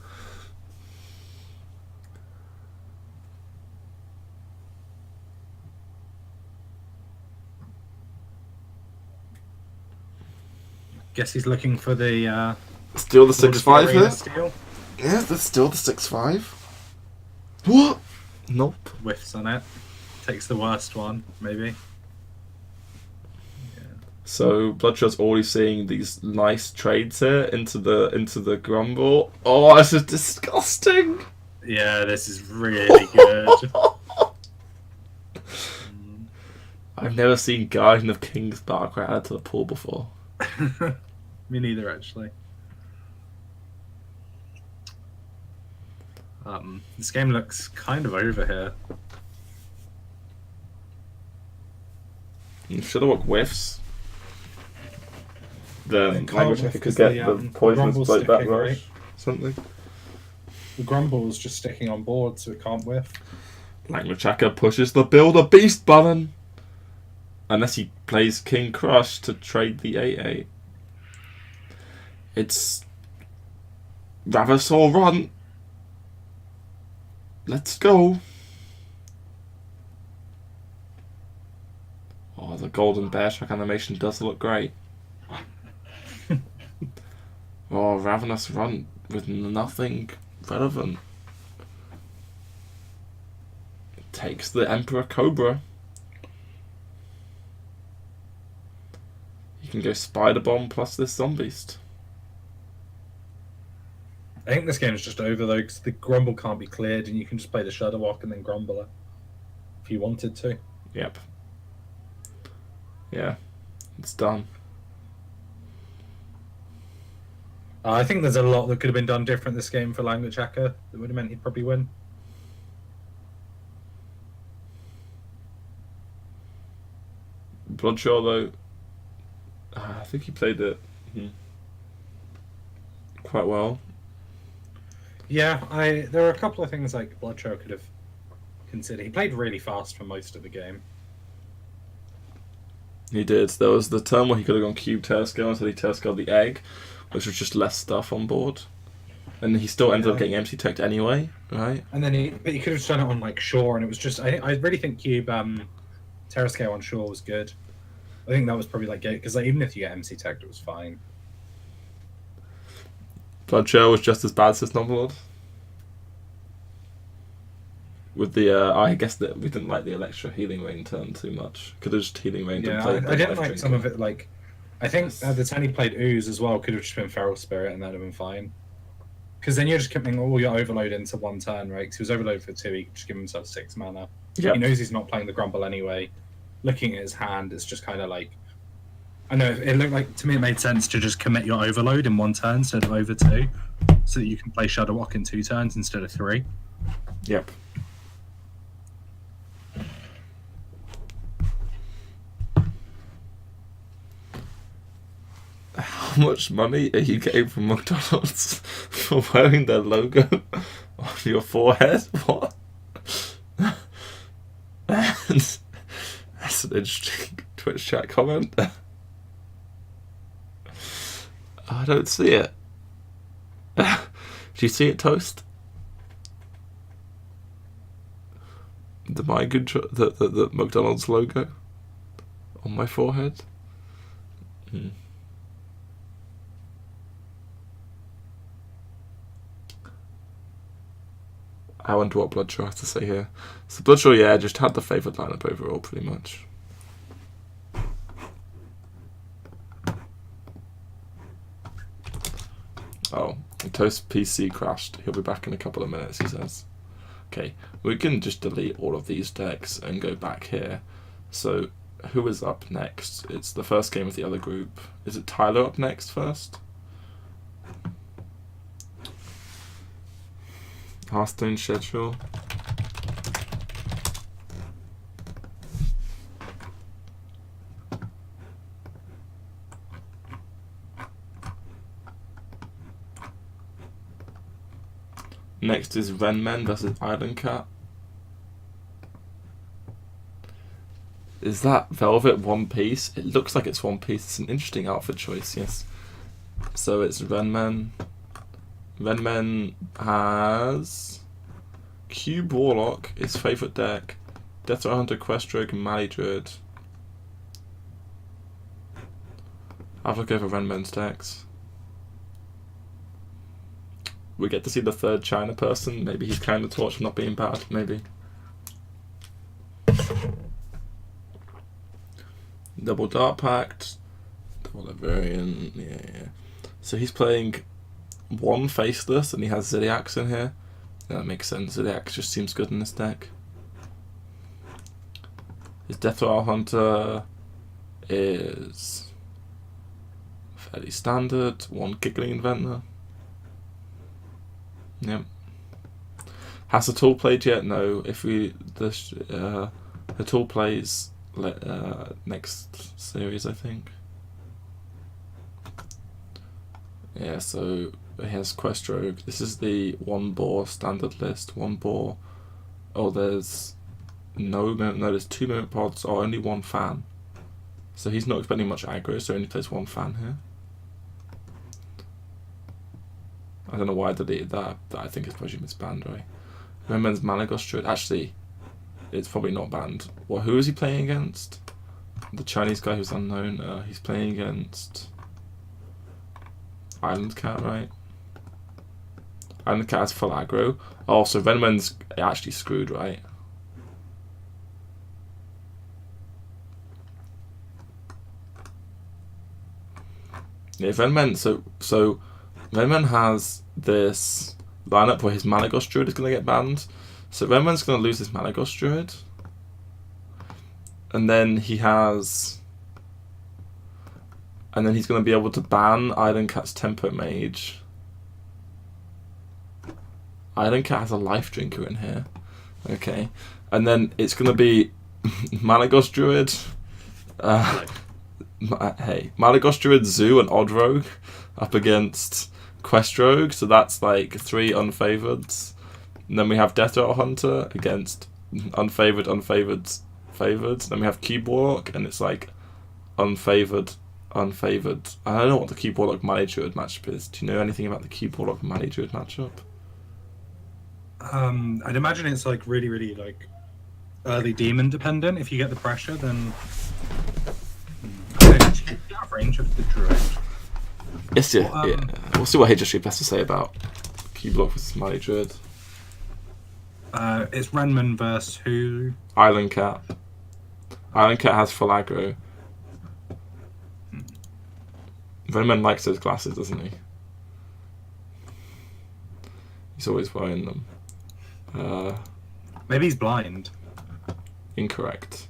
Guess he's looking for the Steal the 6-5 here. Steal. Yeah, that's still the 6-5. What? Nope. Whiffs on it. Takes the worst one, maybe. So Bloodshot's already seeing these nice trades here into the grumble. Oh, this is disgusting. Yeah, this is really good. I've never seen Guardian of King's Darkrai added to the pool before. Me neither, actually. This game looks kind of over here. Shadowhawk whiffs. Then can't Language whiff could 'cause get the, the poisonous Grumble's like that sticking, rush. right? Something. The Grumble's just sticking on board, so it can't whiff. Language pushes the Build a Beast button. Unless he plays King Crush to trade the 8/8. It's Ravasaur run. Let's go. Oh, the golden bear track animation does look great. Oh, Ravenous run with nothing relevant. Takes the Emperor Cobra. You can go Spider Bomb plus this Zombeast. I think this game is just over though, because the Grumble can't be cleared, and you can just play the Shadow Walk and then Grumble it if you wanted to. Yep. Yeah, it's done. I think there's a lot that could have been done different this game for Language Hacker that would have meant he'd probably win. Bloodshaw though, I think he played it quite well. Yeah, there were a couple of things like Bloodshaw could have considered. He played really fast for most of the game. He did. There was the turn where he could have gone Cube Tear Scale until he Tear Scaled the egg, which was just less stuff on board. And he still ended up Yeah. getting MC teched anyway, right? And then he could have done it on like Shore, and it was just I really think Cube Terrascale on Shore was good. I think that was probably like because like, even if you get MC tagged, it was fine. Bloodshare was just as bad as Novelord. With the I guess that we didn't like the Electro Healing Rain turn too much. Could have just Healing Rain. Yeah, played I didn't Life like some Drinker. of it. Like I think the time he played Ooze as well could have just been Feral Spirit, and that'd have been fine. Because then you're just keeping all your overload into one turn, right? Because he was overloaded for 2, he could just give himself 6 mana. Yeah. He knows he's not playing the Grumble anyway. Looking at his hand, it's just kind of like... I know, it looked like, to me it made sense to just commit your overload in 1 turn instead of over 2, so that you can play Shadow Walk in 2 turns instead of 3. Yep. How much money are you getting from McDonald's for wearing their logo on your forehead? What? That's an interesting Twitch chat comment. I don't see it. Do you see it, Toast? The the McDonald's logo on my forehead. I wonder what Bloodshaw has to say here. So Bloodshaw, yeah, just had the favourite lineup overall, pretty much. Oh, Toast PC crashed. He'll be back in a couple of minutes, he says. Okay, we can just delete all of these decks and go back here. So, who is up next? It's the first game of the other group. Is it Tyler up next first? Hearthstone schedule. Next is Renmen versus Island Cat. Is that Velvet One Piece? It looks like it's One Piece. It's an interesting outfit choice, yes. So it's Renmen. Renmen has Cube Warlock, his favourite deck, Death Throw Hunter, Questroke, and Mali Druid. I'll look over Renmen's decks. We get to see the third China person. Maybe he's kind of torch for not being bad. Maybe. Double Dark Pact. Double Librarian. Yeah. So he's playing one Faceless and he has Zodiacs in here. Yeah, that makes sense. Zodiacs just seems good in this deck. His Death Row Hunter is fairly standard. One Giggling Inventor. Yep. Has the tool played yet? No. If the tool plays next series, I think. Yeah. So he has Questroke. This is the one boar standard list. One boar. Oh, there's there's 2 Mimic Pods or only 1 fan. So he's not expecting much aggro. So he only plays 1 fan here. I don't know why I deleted that. I think it's probably misbanned, right? Renmen's Malagos Druid. Actually, it's probably not banned. Well, who is he playing against? The Chinese guy who's unknown. He's playing against Island Cat, right? Island Cat has full aggro. Oh, so Renmen's actually screwed, right? Yeah, Renmen. So Renmen has this lineup where his Malagos Druid is going to get banned. So Renmen's going to lose his Malagos Druid. And then he's going to be able to ban Island Cat's Tempo Mage. Island Cat has a Life Drinker in here. Okay. And then it's going to be Malagos Druid. Malagos Druid, Zoo, and Odd Rogue up against Quest Rogue, so that's like 3 unfavoureds. And then we have Death Rattle Hunter against unfavoured, favoured. Then we have Cube Warlock, and it's like unfavoured, unfavoured. I don't know what the Cube Warlock Mali Druid matchup is. Do you know anything about the Cube Warlock Mali Druid matchup? I'd imagine it's like really like early demon dependent. If you get the pressure, then I don't actually get out range of the druid. Yes, yeah. We'll see what HEARTHSTONE has to say about Cube Warlock versus Mali Druid. It's Renman versus who? Island Cat. Island Cat has full aggro. Renman likes those glasses, doesn't he? He's always wearing them. Maybe he's blind. Incorrect.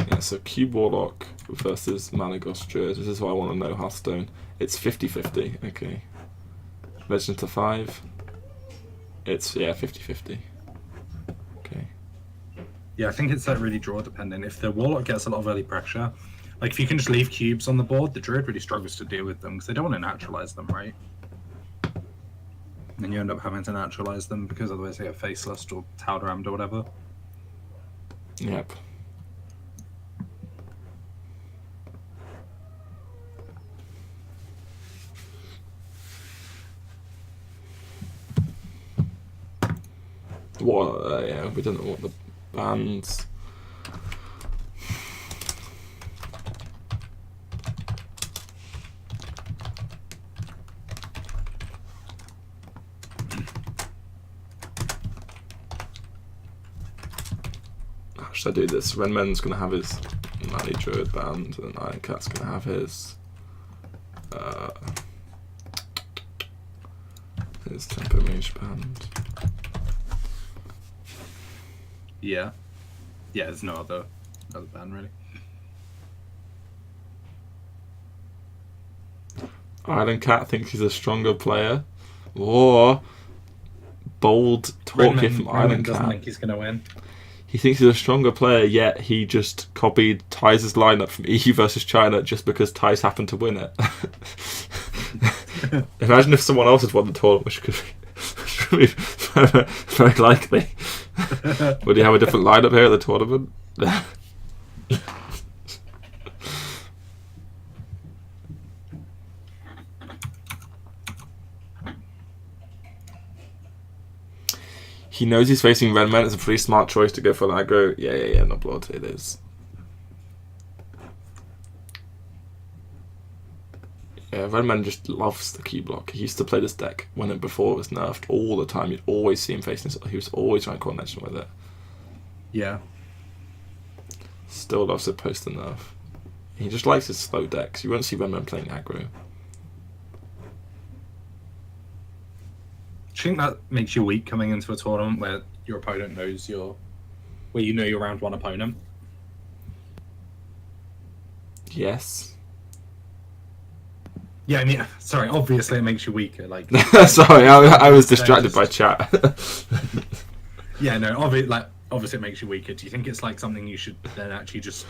Yeah, so Cube Warlock versus Malagos Druid. This is what I want to know, Hearthstone. It's 50-50. Okay. Legend to 5. It's, yeah, 50-50. Okay. Yeah, I think it's like really draw dependent. If the Warlock gets a lot of early pressure, like if you can just leave cubes on the board, the Druid really struggles to deal with them because they don't want to naturalize them, right? And then you end up having to naturalize them because otherwise they get faceless or Taldarammed or whatever. Yep. What? Yeah, we don't know what the bands. How should I do this? Renman's gonna have his Mali Druid band, and Iron Cat's gonna have his Tempo Mage band. Yeah. Yeah, there's no other band really. Island Cat thinks he's a stronger player. Or bold talk here from Island doesn't Cat. think he's gonna win. He thinks he's a stronger player, yet he just copied Ty's lineup from EU versus China just because Ty's happened to win it. Imagine if someone else had won the tournament, which could be very likely. Would he have a different lineup here at the tournament? He knows he's facing Renman. It's a pretty smart choice to go for aggro. Yeah, no blood. It is. Yeah, Renman just loves the Q block. He used to play this deck before it was nerfed all the time. You'd always see him facing this. He was always trying to coordination with it. Yeah. Still loves it post the nerf. He just likes his slow decks. You won't see Renman playing aggro. Do you think that makes you weak coming into a tournament where your opponent knows where you know your round one opponent? Yes. Yeah, I mean, sorry, obviously it makes you weaker. Like, sorry, I was distracted by chat. Yeah, no, obviously it makes you weaker. Do you think it's like something you should then actually just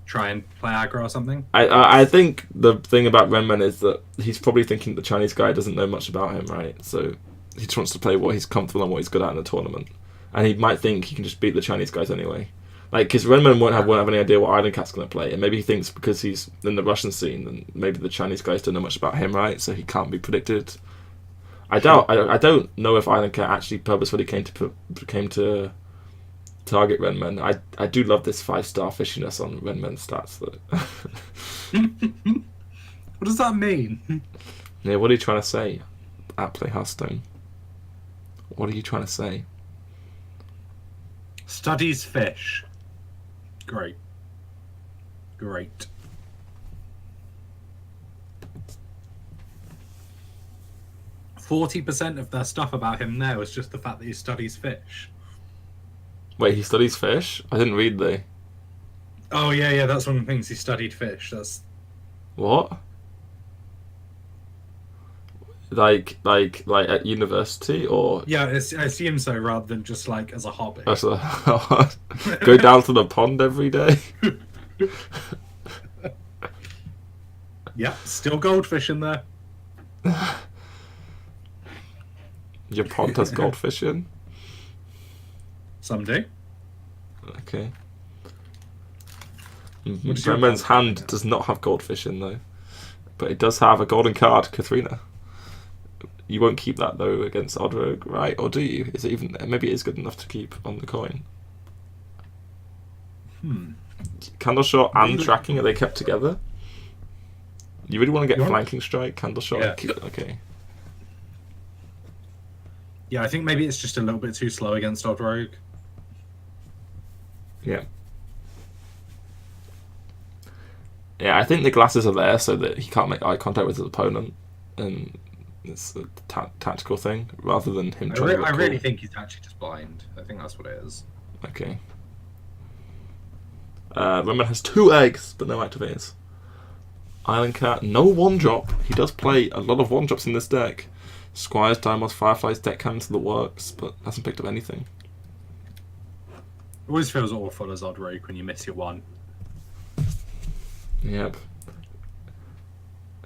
try and play aggro or something? I think the thing about Renman is that he's probably thinking the Chinese guy doesn't know much about him, right? So he just wants to play what he's comfortable and what he's good at in the tournament. And he might think he can just beat the Chinese guys anyway. Like, because Renman won't have any idea what Island Cat's going to play. And maybe he thinks because he's in the Russian scene, then maybe the Chinese guys don't know much about him, right? So he can't be predicted. I don't know if Island Cat actually purposefully came to target Renman. I do love this 5-star fishiness on Renman's stats, though. What does that mean? Yeah, what are you trying to say at Play Hearthstone? What are you trying to say? Studies fish. Great. 40% of their stuff about him there was just the fact that he studies fish. Wait, he studies fish? I didn't read the... Oh, yeah, that's one of the things. He studied fish. That's... What? Like at university, or... Yeah, I assume so, rather than just like as a hobby. That's go down to the pond every day? Yeah, still goldfish in there. Your pond has goldfish in? Some do. Okay. does your Brenman's opponent hand does not have goldfish in though, but it does have a golden card, Katharina. You won't keep that though against Odrogue, right? Or do you? Is it even? Maybe it is good enough to keep on the coin. Candle shot and tracking, are they kept together? You really want to get flanking strike, candle shot? Yeah. Okay. Yeah, I think maybe it's just a little bit too slow against Odrogue. Yeah. Yeah, I think the glasses are there so that he can't make eye contact with his opponent, and it's a tactical thing rather than him trying to look I really cool. think he's actually just blind. I think that's what it is. Okay. Roman has 2 eggs, but no activators. Island Cat, no 1-drop. He does play a lot of 1-drops in this deck. Squires, Diamonds, Fireflies, deck cannons to the works, but hasn't picked up anything. It always feels awful as Odrogue when you miss your 1. Yep.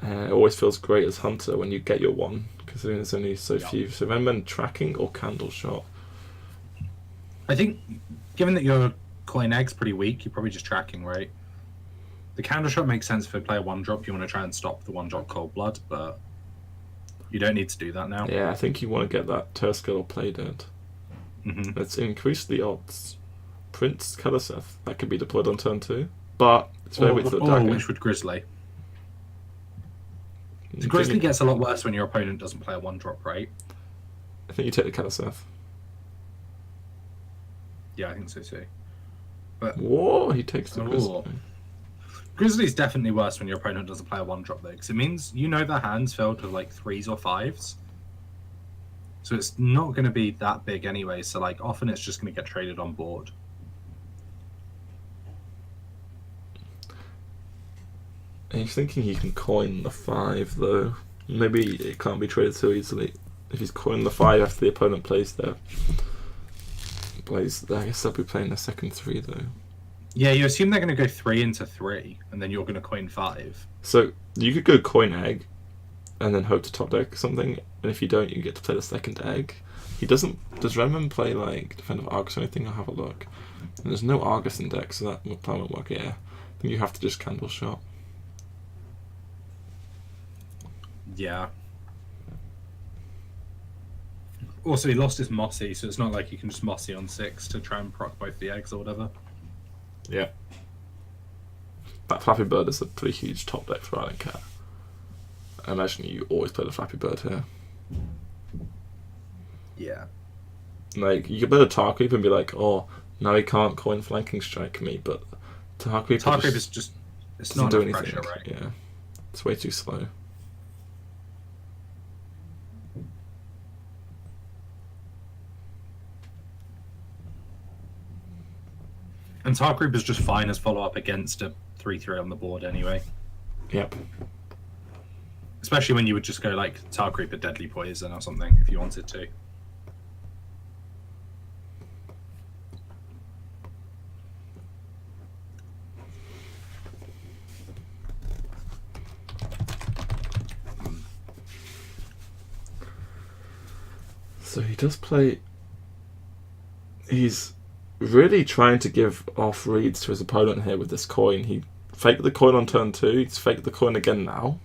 It always feels great as Hunter when you get your 1, considering there's only so few. So remember tracking or candle shot? I think, given that your coin egg's pretty weak, you're probably just tracking, right? The candle shot makes sense if they play a 1-drop. You want to try and stop the 1-drop cold blood, but you don't need to do that now. Yeah, I think you want to get that Turskill or Play Dead. Let's increase the odds. Prince Keleseth, that could be deployed on turn 2, but it's very weak to the Or dagger. which would Grizzly? The Grizzly gets a lot worse when your opponent doesn't play a 1-drop, right? I think you take the Keleseth. Yeah, I think so too. But Whoa, he takes the Oh. Grizzly. Grizzly's definitely worse when your opponent doesn't play a 1-drop though, because it means you know their hand's filled with like 3s or 5s. So it's not going to be that big anyway, so like often it's just going to get traded on board. And he's thinking he can coin the 5 though. Maybe it can't be traded so easily. If he's coining the 5 after the opponent plays I guess they'll be playing their second 3 though. Yeah, you assume they're going to go 3 into 3, and then you're going to coin 5. So you could go coin egg, and then hope to top deck something. And if you don't, you get to play the second egg. He doesn't. Does Renman play like Defender of Argus or anything? I'll have a look. And there's no Argus in deck, so that plan won't work. Yeah, I think you have to just candle shot. Yeah. Also, he lost his Mossy, so it's not like you can just Mossy on 6 to try and proc both the eggs or whatever. Yeah. That Flappy Bird is a pretty huge top deck for Island Cat. I imagine you always play the Flappy Bird here. Yeah. Like, you could play the Tarkweep and be like, oh, now he can't coin flanking strike me, but Tarkweep is just... It's doesn't not do enough anything. pressure, right? Yeah. It's way too slow. And Tarkweep is just fine as follow-up against a 3-3 on the board anyway. Yep. Especially when you would just go like Tarkweep a Deadly Poison or something if you wanted to. So he does play... He's really trying to give off reads to his opponent here with this coin. He faked the coin on turn 2, he's faked the coin again now.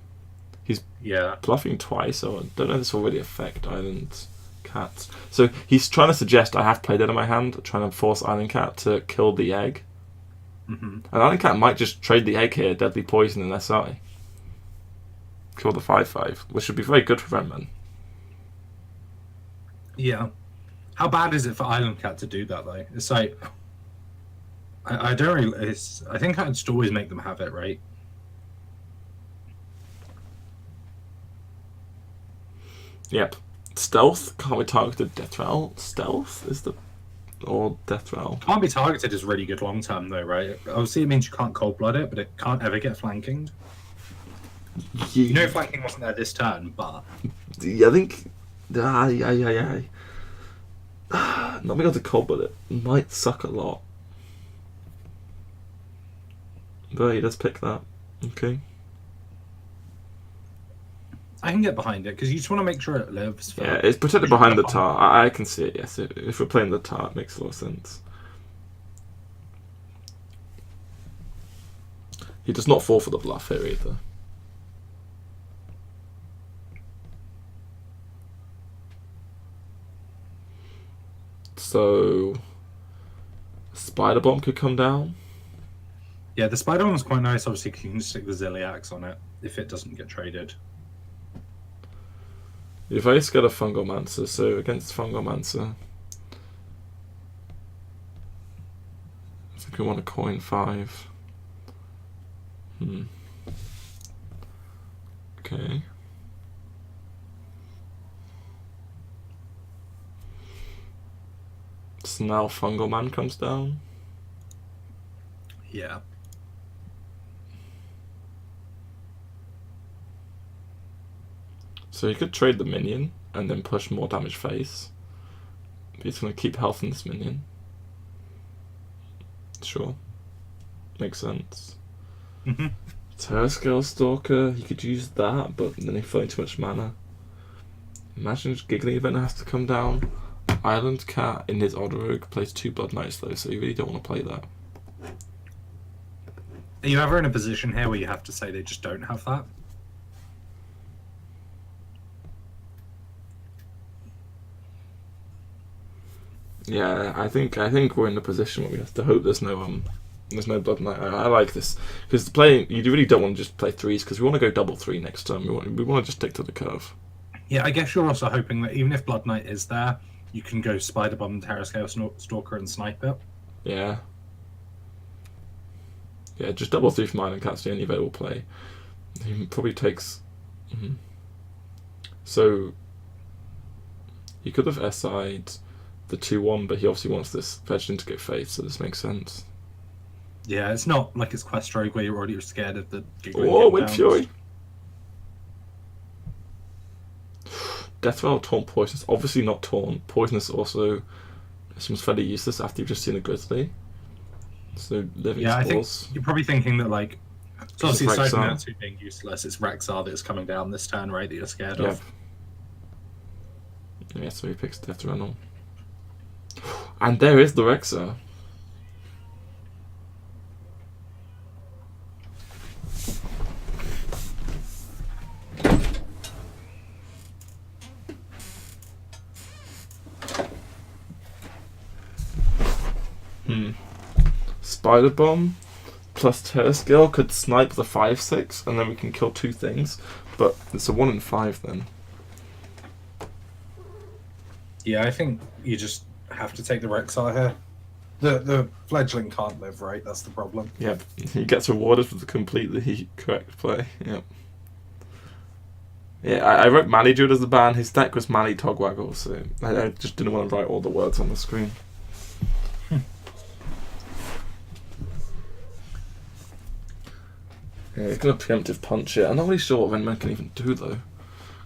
Yeah. Bluffing twice, so I don't know if this will really affect Island Cats. So he's trying to suggest I have Play Dead in my hand, trying to force Island Cat to kill the egg. And Island Cat might just trade the egg here, Deadly Poison and SI. Kill the 5-5, which would be very good for Renman. Yeah. How bad is it for Island Cat to do that though? It's like... I don't really... I think I'd just always make them have it, right? Yep. Stealth can't be targeted. Death Rattle. Stealth is the... Or Death Rattle. Can't be targeted is really good long term though, right? Obviously it means you can't cold blood it, but it can't ever get flanking. You know flanking wasn't there this turn, but... Yeah, I think... Not being able to cold blood it might suck a lot. But he does pick that. Okay. I can get behind it, because you just want to make sure it lives. Yeah, it's protected behind the tar. I can see it, yes. If we're playing the tar, it makes a lot of sense. He does not fall for the bluff here either. So, Spider Bomb could come down. Yeah, the Spider One's quite nice, obviously, because you can stick the Ziliax on it if it doesn't get traded. You're very scared of Fungomancer, so against Fungomancer, I think we want to coin 5. Okay. So now Fungoman comes down. Yeah. So you could trade the minion and then push more damage face. But he's going to keep health in this minion. Sure. Makes sense. Terrascale Stalker, you could use that, but then you're filling too much mana. Imagine Giggly Event has to come down. Island Cat in his Odd Rogue plays 2 Blood Knights though, so you really don't want to play that. Are you ever in a position here where you have to say they just don't have that? Yeah, I think we're in a position where we have to hope there's no Blood Knight. I like this because playing you really don't want to just play 3s because we want to go double 3 next turn. We want to just stick to the curve. Yeah, I guess you're also hoping that even if Blood Knight is there, you can go Spider Bomb, Terrascale Stalker, and snipe it. Yeah. Yeah, just double 3 for mine and Cat's the only available play. He probably takes. So he could have SI'd the 2-1, but he obviously wants this fetched in to get Faith, so this makes sense. Yeah, it's not like it's Quest Rogue where you're already scared of the giggling. Oh, Wind Fury! Death Rattle, Taunt, Poisonous. Obviously not Taunt. Poisonous also seems fairly useless after you've just seen a Grizzly. So living I think spores. you're probably thinking that like. So obviously, Rexar. aside from that two being useless, it's Rexar that's coming down this turn, right? That you're scared Yep. of. Yeah, so he picks Death Rattle. And there is the Rexar. Spider Bomb plus Terrascale could snipe the 5/6 and then we can kill 2 things, but it's a 1 in 5 then. Yeah, I think you just have to take the Rexar here. The fledgling can't live, right? That's the problem. Yep, he gets rewarded for the completely correct play. Yep. Yeah, I wrote Mally Druid as the ban. His deck was Mally Togwaggle, so I just didn't want to write all the words on the screen. Yeah, he's got a preemptive punch here. I'm not really sure what Renman can even do though.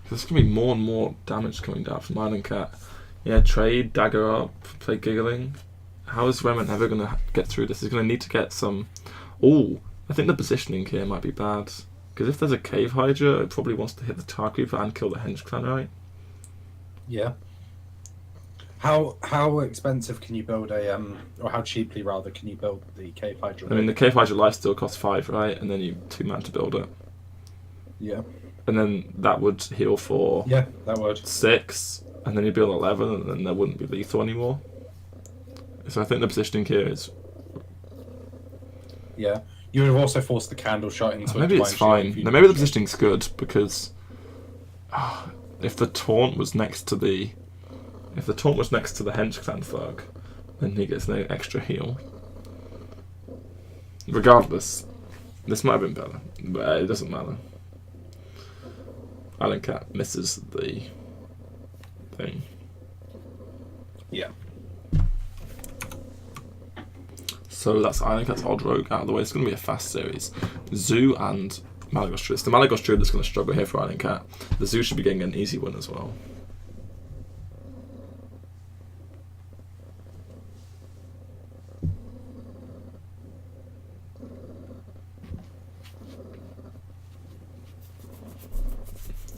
There's going to be more and more damage coming down from Island Cat. Yeah, trade, dagger up, play Giggling. How is Renman ever going to get through this? He's going to need to get some... Oh, I think the positioning here might be bad. Because if there's a Cave Hydra, it probably wants to hit the Tarkreeper and kill the Henge Clan, right? Yeah. How expensive can you build a or how cheaply rather can you build the Cave Hydra? I mean, the Cave Hydra lifesteal costs 5, right? And then you 2 mana to build it. Yeah. And then that would heal for Yeah, that would 6, and then you'd build 11, and then there wouldn't be lethal anymore. So I think the positioning here is... Yeah. You would have also forced the Candle Shot into maybe a it's Divine Shield fine. if you No, maybe the did. positioning's good, because... if the Taunt was next to the... If the Taunt was next to the Henge Clan Thug, then he gets no extra heal. Regardless, this might have been better, but it doesn't matter. Island Cat misses the thing. Yeah. So that's Island Cat's Odd Rogue out of the way. It's going to be a fast series. Zoo and Malagos Druid. It's the Malagos Druid that's going to struggle here for Island Cat. The Zoo should be getting an easy win as well.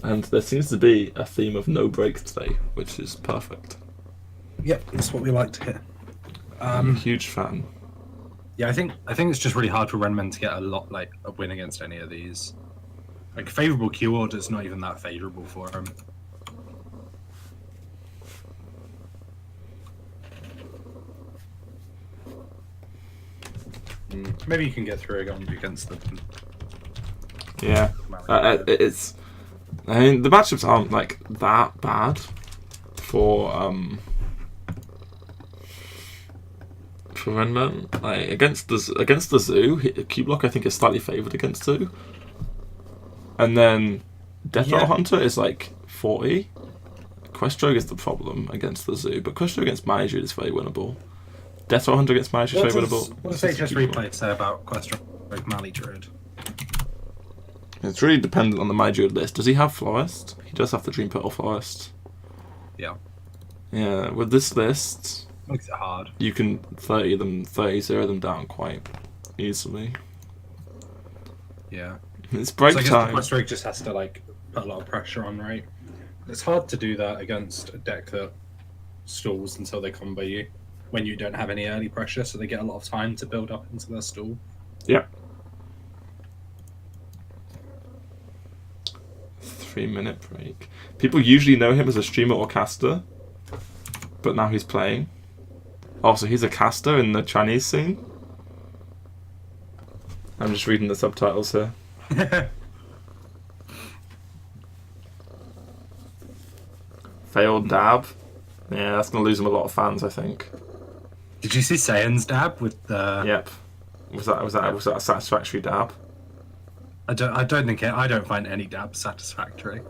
And there seems to be a theme of no break today, which is perfect. Yep, that's what we like to hear. I'm a huge fan. Yeah, I think it's just really hard for Renman to get a win against any of these. Like favorable Q order's not even that favorable for him. Maybe you can get through against the. Yeah, it's. I mean, the matchups aren't like that bad for Renman. Like against the Zoo, Q block I think is slightly favoured against Zoo, and then Death Rattle Hunter is like 40. Questrogue is the problem against the Zoo, but Questrogue against Maiju is very winnable. Death Rattle Hunter against Maiju is very winnable. What does HS Replay say about Questrogue Mali Druid? It's really dependent on the Maiju list. Does he have Florist? He does have the Dream Petal Florist. Yeah. Yeah, with this list, Makes it hard. you can 30-0 them down quite easily. Yeah. It's break so I guess time. the Questrogue just has to like put a lot of pressure on, right? It's hard to do that against a deck that stalls until they combo you when you don't have any early pressure, so they get a lot of time to build up into their stall. Yeah. 3-minute break. People usually know him as a streamer or caster, but now he's playing. Oh, so he's a caster in the Chinese scene? I'm just reading the subtitles here. Failed dab. Yeah, that's going to lose him a lot of fans, I think. Did you see Saiyan's dab with the? Yep. Was that a satisfactory dab? I don't find any dab satisfactory.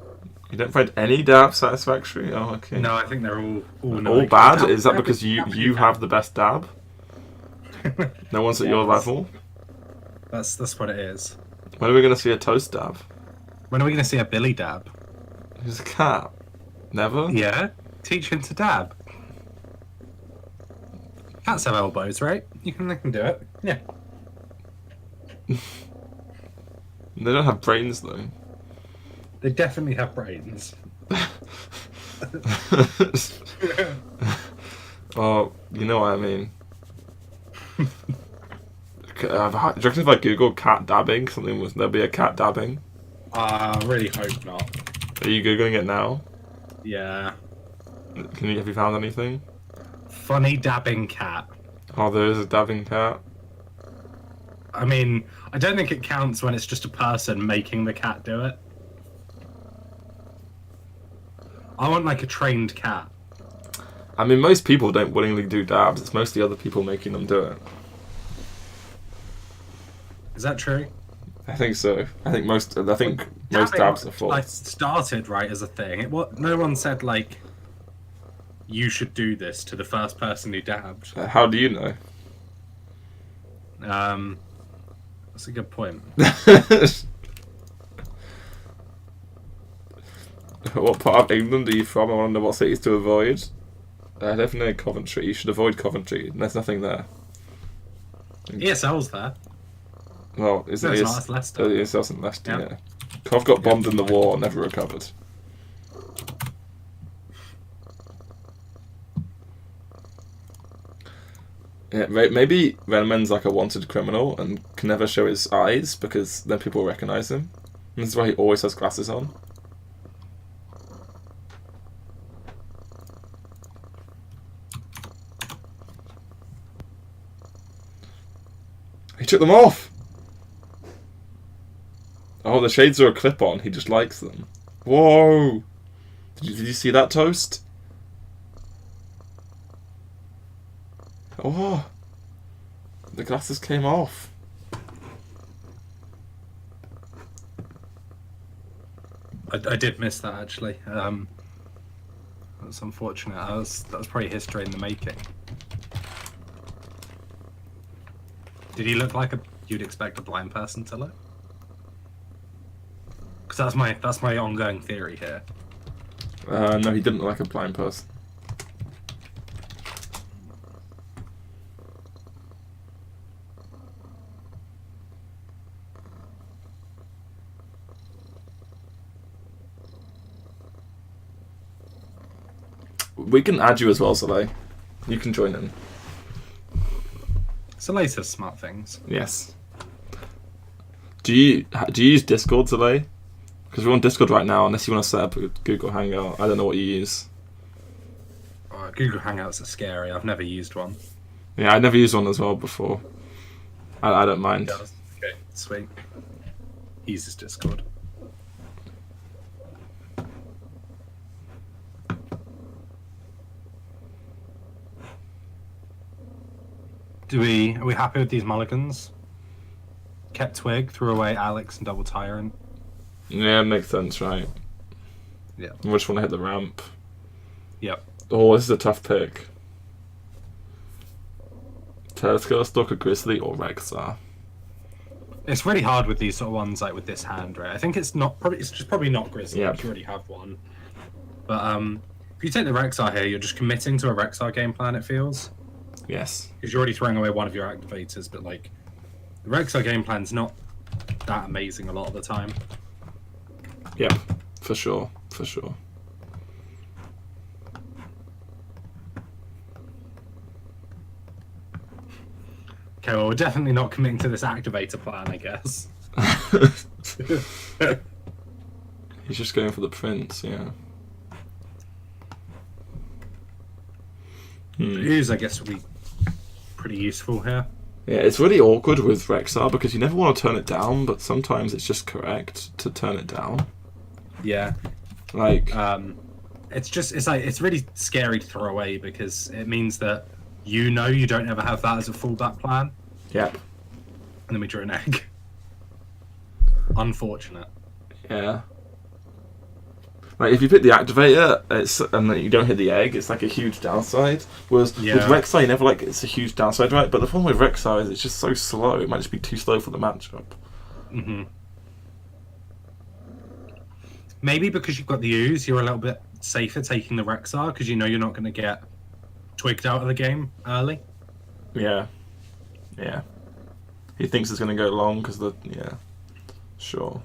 You don't find any dab satisfactory? Oh, okay. No, I think they're all All bad? Is that because you have the best dab? No one's at your level? That's what it is. When are we going to see a toast dab? When are we going to see a Billy dab? He's a cat. Never? Yeah, teach him to dab. Cats have elbows, right? They can do it. Yeah. They don't have brains, though. They definitely have brains. Oh, you know what I mean. Do you reckon if I Google cat dabbing, there'll be a cat dabbing? I really hope not. Are you Googling it now? Yeah. Have you found anything? Funny dabbing cat. Oh, there is a dabbing cat. I mean, I don't think it counts when it's just a person making the cat do it. I want like a trained cat. I mean, most people don't willingly do dabs. It's mostly other people making them do it. Is that true? I think so. I think most Dabbing, dabs are full. like, started right as a thing. No one said like you should do this to the first person who dabbed. How do you know? That's a good point. What part of England are you from? I want to know what cities to avoid. Definitely Coventry. You should avoid Coventry. There's nothing there. ESL's there. Well, is No, it? it's not. It's Leicester. ESL's in Leicester. Yeah. Yeah. Cov got bombed in the war, never recovered. Yeah, maybe Renman's like a wanted criminal and can never show his eyes because then people recognise him. And this is why he always has glasses on. He took them off! Oh, the shades are a clip-on. He just likes them. Whoa! Did you see that, Toast? Oh! The glasses came off. I did miss that actually. That's unfortunate. That was probably history in the making. Did he look like you'd expect a blind person to look? Because that's my ongoing theory here. No, he didn't look like a blind person. We can add you as well, Soleil. You can join in. Soleil says smart things. Yes. Do you use Discord, Soleil? Because we're on Discord right now. Unless you want to set up a Google Hangout, I don't know what you use. Google Hangouts are scary. I've never used one. Yeah, I never used one as well before. I don't mind. Okay, sweet. He uses Discord. Are we happy with these mulligans? Kept Twig, threw away Alex and Double Tyrant. Yeah, makes sense, right? Yeah. We just want to hit the ramp. Yep. Oh, this is a tough pick. Telescope, Stalker, Grizzly, or Rexar. It's really hard with these sort of ones, like with this hand, right? I think it's just probably not Grizzly. Yep. Because you already have one. But if you take the Rexar here, you're just committing to a Rexar game plan. It feels Yes. because you're already throwing away one of your activators. But like, the Rexar game plan's not that amazing a lot of the time. Yep. For sure. For sure. Okay, well, we're definitely not committing to this activator plan, I guess. He's just going for the prince, yeah. Use, I guess, would be pretty useful here. Yeah, it's really awkward with Rexar because you never want to turn it down, but sometimes it's just correct to turn it down. Yeah. Like, It's really scary to throw away because it means that you don't ever have that as a fallback plan, yep. and then we drew an egg. Unfortunate. Yeah. Like, if you pick the activator and then you don't hit the egg, it's like a huge downside. Whereas with Rexar, you never it's a huge downside, right? But the problem with Rexar is it's just so slow. It might just be too slow for the matchup. Mm-hmm. Maybe because you've got the ooze, you're a little bit safer taking the Rexar because you know you're not going to get twigged out of the game early. Yeah. Yeah. He thinks it's going to go long because yeah. Sure.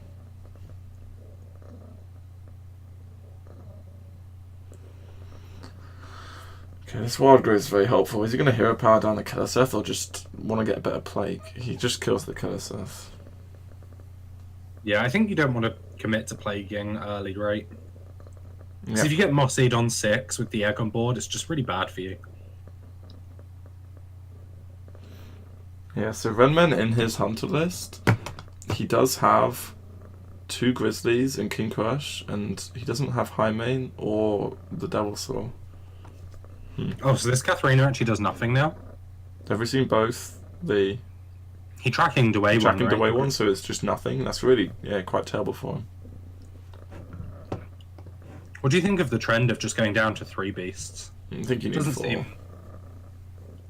Okay, this Wild Growth is very helpful. Is he going to hero power down the Killer Seth or just want to get a better plague? He just kills the Killer Seth. Yeah, I think you don't want to commit to plaguing early, right? Because Yep. if you get Mossied on 6 with the egg on board, it's just really bad for you. Yeah, so Renman in his Hunter list, he does have 2 Grizzlies and King Crush, and he doesn't have High Mane or the Devil Saw. Oh, so this Katharina actually does nothing now? Have we seen both the He tracking away one, tracking right? away one, so it's just nothing? That's really, quite terrible for him. What do you think of the trend of just going down to 3 beasts? I think you need Doesn't 4. seem...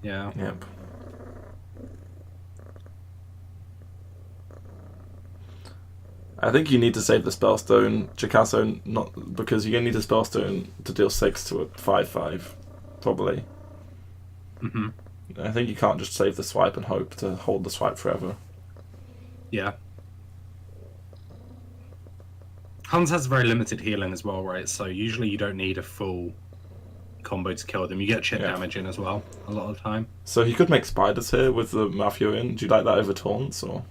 Yeah. Yep. I think you need to save the Spellstone, Jakasso, not because you're going to need a Spellstone to deal 6 to a 5/5, probably. Mm-hmm. I think you can't just save the swipe and hope to hold the swipe forever. Yeah. Hans has very limited healing as well, right? So usually you don't need a full combo to kill them. You get chip damage in as well, a lot of the time. So he could make spiders here with the Mafia in. Do you like that over taunts, or?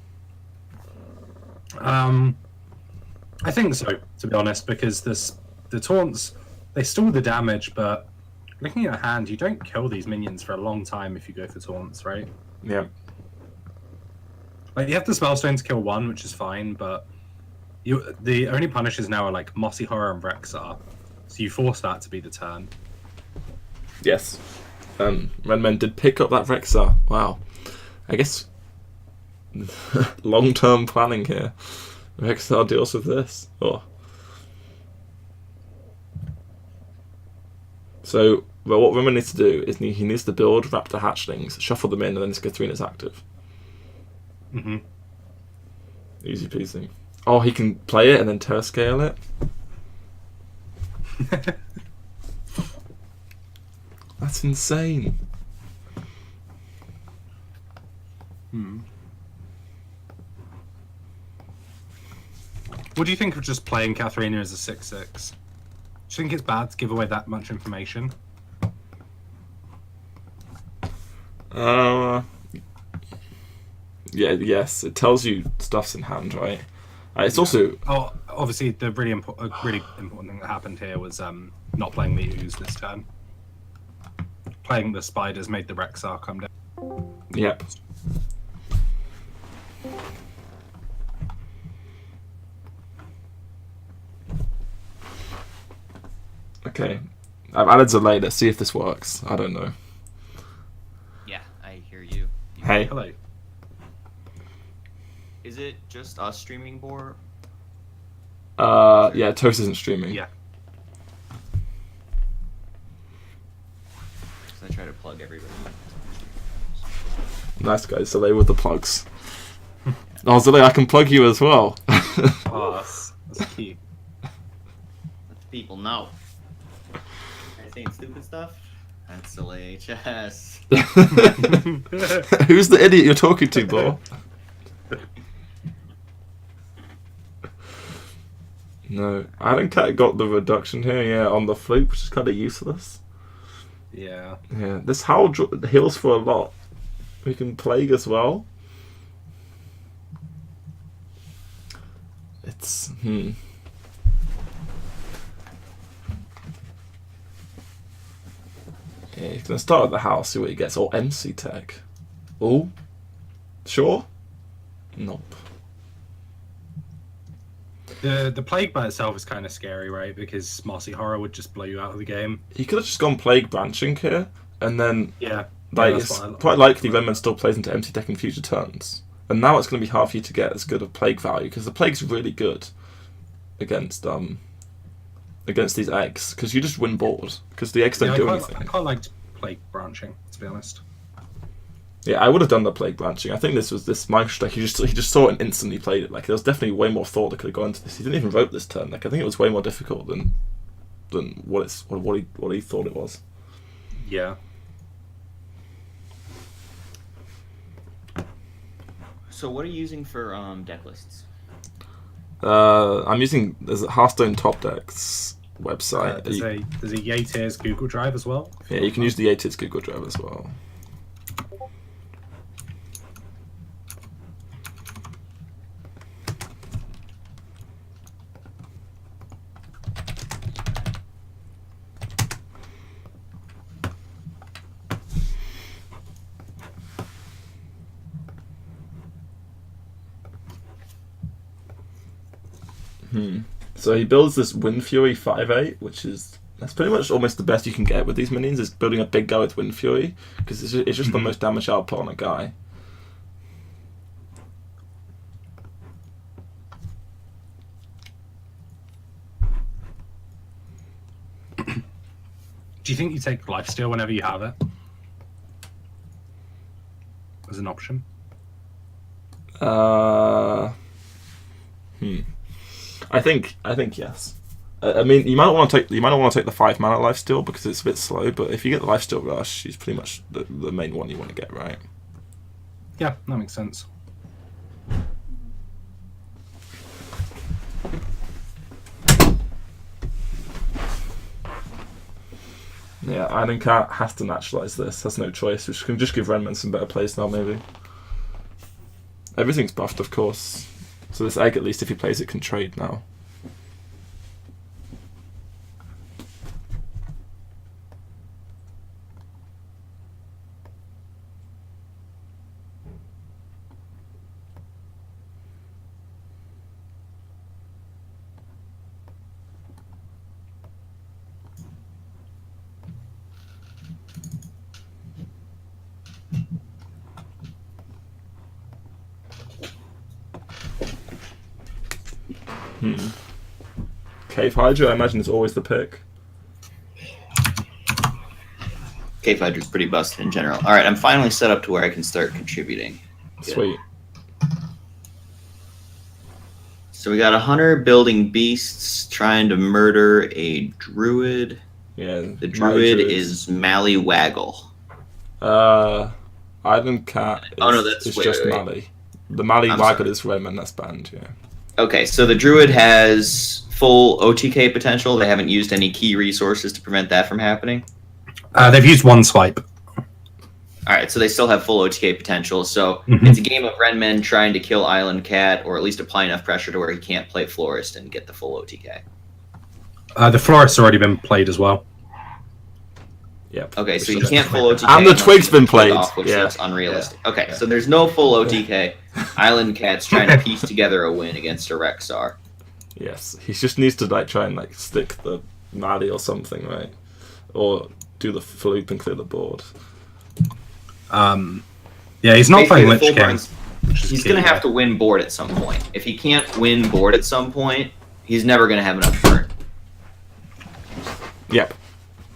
I think so, to be honest, because the taunts, they stall the damage, but looking at your hand, you don't kill these minions for a long time if you go for taunts, right? Yeah. Like, you have the Spellstone to kill 1, which is fine, but the only punishes now are like Mossy Horror and Rexar, so you force that to be the turn. Yes. Renmen did pick up that Rexar. Wow. I guess long-term planning here. Rexar deals with this. Oh. So, well, what Renmen needs to do is he needs to build Raptor Hatchlings, shuffle them in, and then his Katharina's active. Mm-hmm. Easy peasy. Oh, he can play it and then Terra scale it? That's insane. What do you think of just playing Katharina as a 6/6? Do you think it's bad to give away that much information? yes, it tells you stuff's in hand, right? It's also Oh, obviously, the really important thing that happened here was not playing the ooze this turn. Playing the spiders made the Rexar come down. yep. Okay, I've added delay. Let's see if this works. I don't know. Yeah, I hear you. Hey, Hello. Is it just us streaming more? yeah, Toast isn't streaming. Yeah. 'Cause I try to plug everybody. Nice guys, delay with the plugs. Oh, delay, I can plug you as well. Oh, that's cute. Let the people know. I saying stupid stuff? That's still HS. Who's the idiot you're talking to, bro? No, I think Cat got the reduction here, yeah, on the fluke, which is kind of useless. Yeah. Yeah, this howl heals for a lot. We can plague as well. It's Yeah, he's gonna start at the house, see what he gets. Or MC tech. Oh, sure. Nope. The plague by itself is kind of scary, right? Because Marcy Horror would just blow you out of the game. He could have just gone plague branching here, and then Yeah. like that's it's what I- quite likely Renman still plays into MC tech in future turns. And now it's going to be hard for you to get as good a plague value because the plague's really good against these eggs because you just win board because the eggs don't do anything. I quite liked plague branching, to be honest. Yeah, I would have done the plague branching. I think this Microstrike. He just saw it and instantly played it. Like there was definitely way more thought that could have gone into this. He didn't even vote this turn. Like I think it was way more difficult than what he thought it was. Yeah. So what are you using for deck lists? I'm using there's a Hearthstone Top Decks website. There's a Yates Google Drive as well. Yeah, you can use the ATIDS Google Drive as well. So he builds this Wind Fury 5/8, which is that's pretty much almost the best you can get with these minions. Is building a big guy with Wind Fury because it's just the most damage output on a guy. Do you think you take lifesteal whenever you have it? As an option? I think yes. I mean, you might want to take the 5 mana lifesteal because it's a bit slow. But if you get the lifesteal rush, she's pretty much the main one you want to get, right? Yeah, that makes sense. Yeah, Iron Cat has to naturalize this. Has no choice. Which can just give Renman some better plays now, maybe. Everything's buffed, of course. So this egg, at least if he plays it, can trade now. Cave Hydra, I imagine, is always the pick. Cave Hydra's pretty busted in general. All right, I'm finally set up to where I can start contributing. Good. Sweet. So we got a hunter building beasts, trying to murder a druid. Yeah. The druid is Mallywaggle. Island Cat is, Oh, no, that's- is wait, just wait, wait. Mally. The Mally I'm Waggle sorry. is Redman, that's banned, yeah. Okay, so the druid has full OTK potential. They haven't used any key resources to prevent that from happening. They've used one swipe. All right, so they still have full OTK potential. So Mhm. it's a game of Renmen trying to kill Island Cat, or at least apply enough pressure to where he can't play Florist and get the full OTK. The Florist's already been played as well. Yep. Okay, so Which you is can't full OTK. And the unless twig's you been twig played. Off, which Yeah. looks unrealistic. Okay, so there's no full OTK. Island Cat's trying to piece together a win against a Rexar. Yes, he just needs to like try and like stick the Maddie or something, right? Or do the loop and clear the board. Yeah, he's not Basically, playing the Lich full King. burns- which is He's key, going to have yeah. to win board at some point. If he can't win board at some point, he's never going to have enough burn. Yep.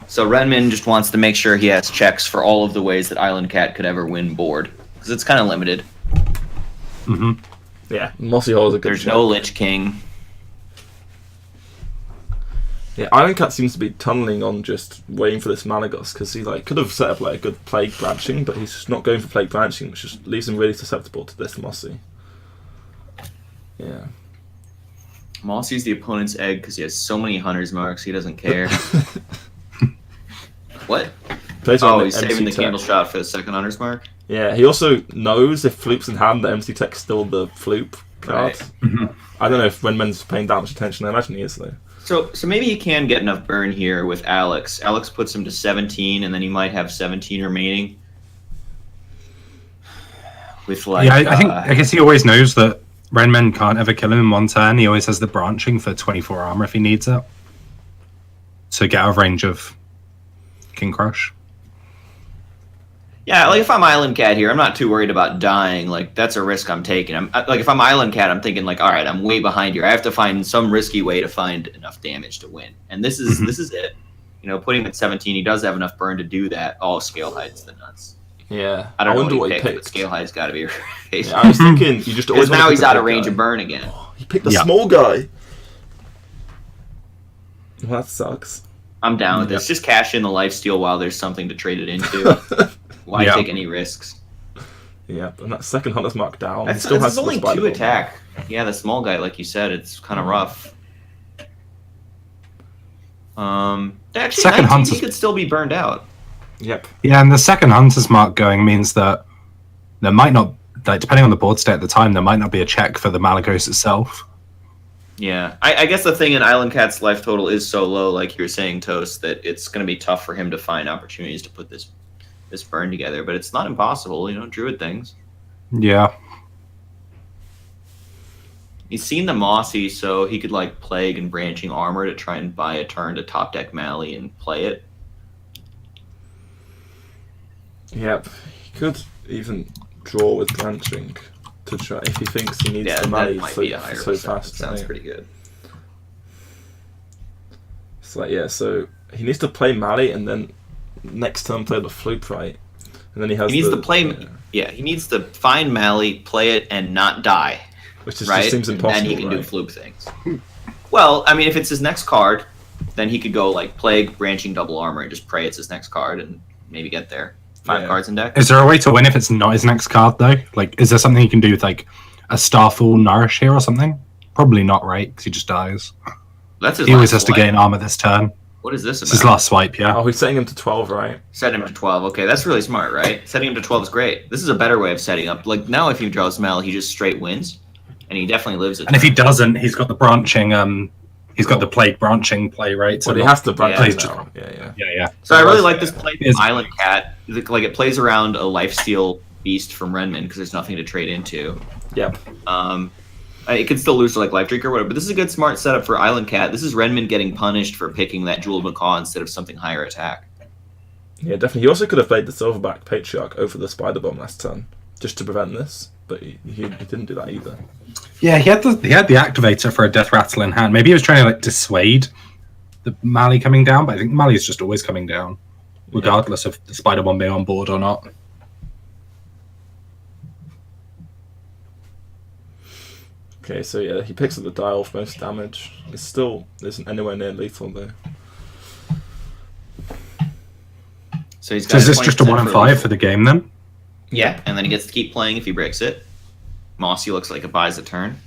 So Renman just wants to make sure he has checks for all of the ways that Island Cat could ever win board. Because it's kind of limited. Mm-hmm. Yeah. Mossy Hole is a good There's check. no Lich King. Yeah, Island Cat seems to be tunneling on just waiting for this Malagos because he like could have set up like a good plague branching, but he's just not going for plague branching, which just leaves him really susceptible to this Mossy. Yeah. Mossy's the opponent's egg because he has so many hunter's marks he doesn't care. What? Plays on Oh, the he's MC saving the tech. candle shot for the second hunter's mark? Yeah, he also knows if Floop's in hand, the MC Tech's still the Floop card. Right. Mm-hmm. I don't know if Renman's paying that much attention. I imagine he is though. So maybe he can get enough burn here with Alex. Alex puts him to 17, and then he might have 17 remaining. With like, Yeah, I guess he always knows that Renmen can't ever kill him in one turn. He always has the branching for 24 armor if he needs it. So get out of range of King Crush. yeah, like if I'm Island Cat here, I'm not too worried about dying. Like that's a risk I'm taking. Like if I'm Island Cat, I'm thinking like, all right, I'm way behind here. I have to find some risky way to find enough damage to win, and this is Mhm. this is it. You know, putting him at 17, he does have enough burn to do that. Oh, Scale Hide's the nuts. Yeah. I don't know wonder what he he picked, picked. but Scale Hide's got to be. Yeah, I was thinking you just always Because now wanna he's pick a out of big range guy. of burn again. He picked the Yeah. small guy. Well, that sucks. I'm down with this. Just cash in the lifesteal while there's something to trade it into. Why Yeah. take any risks? Yeah, and that second Hunter's Mark down. That's, he still that's has only the spider 2 bomb. attack. Yeah, the small guy, like you said, it's kind of rough. Actually, Second 19, Hunter's- he could still be burned out. Yep. Yeah, and the second Hunter's Mark going means that there might not, like, depending on the board state at the time, there might not be a check for the Malagos itself. Yeah, I guess the thing in Island Cat's life total is so low, like you were saying, Toast, that it's going to be tough for him to find opportunities to put this burn together. But it's not impossible, you know, Druid things. Yeah. He's seen the Mossy, so he could like Plague and Branching Armor to try and buy a turn to top deck Mally and play it. Yep. He could even draw with branching to try if he thinks he needs Yeah, the that money might so, be a higher so percent. fast. Sounds right? pretty good. It's like, yeah, so he needs to play Mally and then next turn play the Floop, right? And then he has He needs the, to play. yeah, Yeah, he needs to find Mally, play it, and not die. which is, Right? just seems And impossible. then he can right? do Floop things. Well, I mean, if it's his next card, then he could go like Plague, Branching, Double Armor, and just pray it's his next card and maybe get there. 5 Yeah. cards in deck. Is there a way to win if it's not his next card, though? Like, is there something he can do with, like, a Starfall Nourish here or something? Probably not, right? Because he just dies. That's his He always last has to swipe. gain armor this turn. What is this It's his about? last swipe, yeah. Oh, he's setting him to 12, right? Set him to 12. Okay, that's really smart, right? Setting him to 12 is great. This is a better way of setting up. Like, now if he draws Mally, he just straight wins. And he definitely lives it. And if he doesn't, he's got the branching, he's got the Plague branching play, right? Well, he has to branch Yeah. now. Yeah. Yeah. So I really like this play Is- from Island Cat. Like, it plays around a lifesteal beast from Renman because there's nothing to trade into. Yep. It could still lose to like Life Drink or whatever, but this is a good smart setup for Island Cat. This is Renman getting punished for picking that Jeweled Macaw instead of something higher attack. Yeah, definitely. He also could have played the Silverback Patriarch over the Spider Bomb last turn, just to prevent this, but he didn't do that either. Yeah, he had the activator for a Death Rattle in hand. Maybe he was trying to, like, dissuade the Mally coming down, but I think Mally is just always coming down, regardless of the Spider Bomb being on board or not. Okay, so yeah, he picks up the dial for most damage. It still isn't anywhere near lethal though. So he's got So is this just a 1 and 5 for the game then? Yeah, and then he gets to keep playing if he breaks it. Mossy looks like it buys a turn.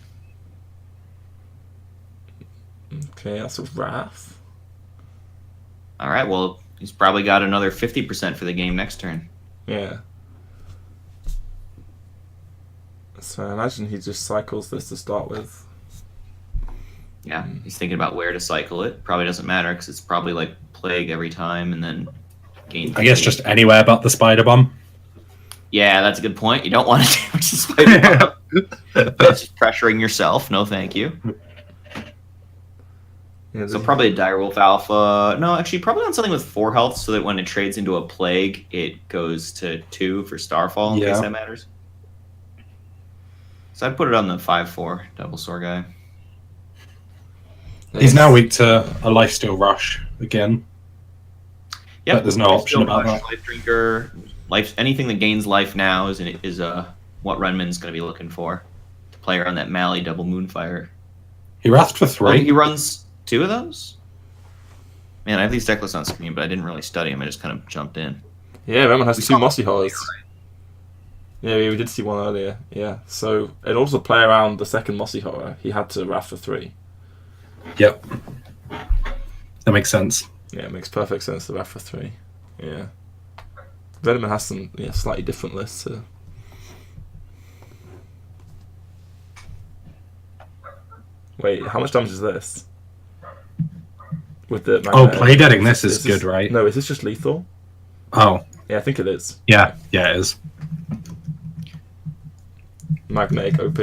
Okay, that's a Wrath. All right, well, he's probably got another 50% for the game next turn. Yeah. So I imagine he just cycles this to start with. Yeah, he's thinking about where to cycle it. Probably doesn't matter because it's probably like plague every time, and then gain. I guess just anywhere but the spider bomb. Yeah, that's a good point. You don't want to damage the spider bomb. That's just pressuring yourself. No, thank you. Yeah, So probably a Direwolf Alpha. No, actually, probably on something with 4 health, so that when it trades into a plague, it goes to 2 for Starfall in case that matters. So I'd put it on the 5/4 double sword guy. He's now weak to a lifesteal rush again. Yeah, But there's no option about that. Life drinker, life, anything that gains life now is what Renman's going to be looking for to play around that Mali double Moonfire. He wrathed for Oh, 3. he runs 2 of those. Man, I have these deck lists on screen, but I didn't really study them. I just kind of jumped in. Yeah, Renman has We 2 saw- Mossy Horrors. Yeah, we did see one earlier. Yeah, so in order to play around the second Mossy Horror, he had to Wrath for 3. Yep. That makes sense. Yeah, it makes perfect sense to Wrath for 3. Yeah. Venomman has some slightly different lists too. Wait, how much damage is this? With the magnetic? Play deading this is good, right? No, is this just lethal? Oh, Yeah, I think it is. yeah, it is. Magnetic OP.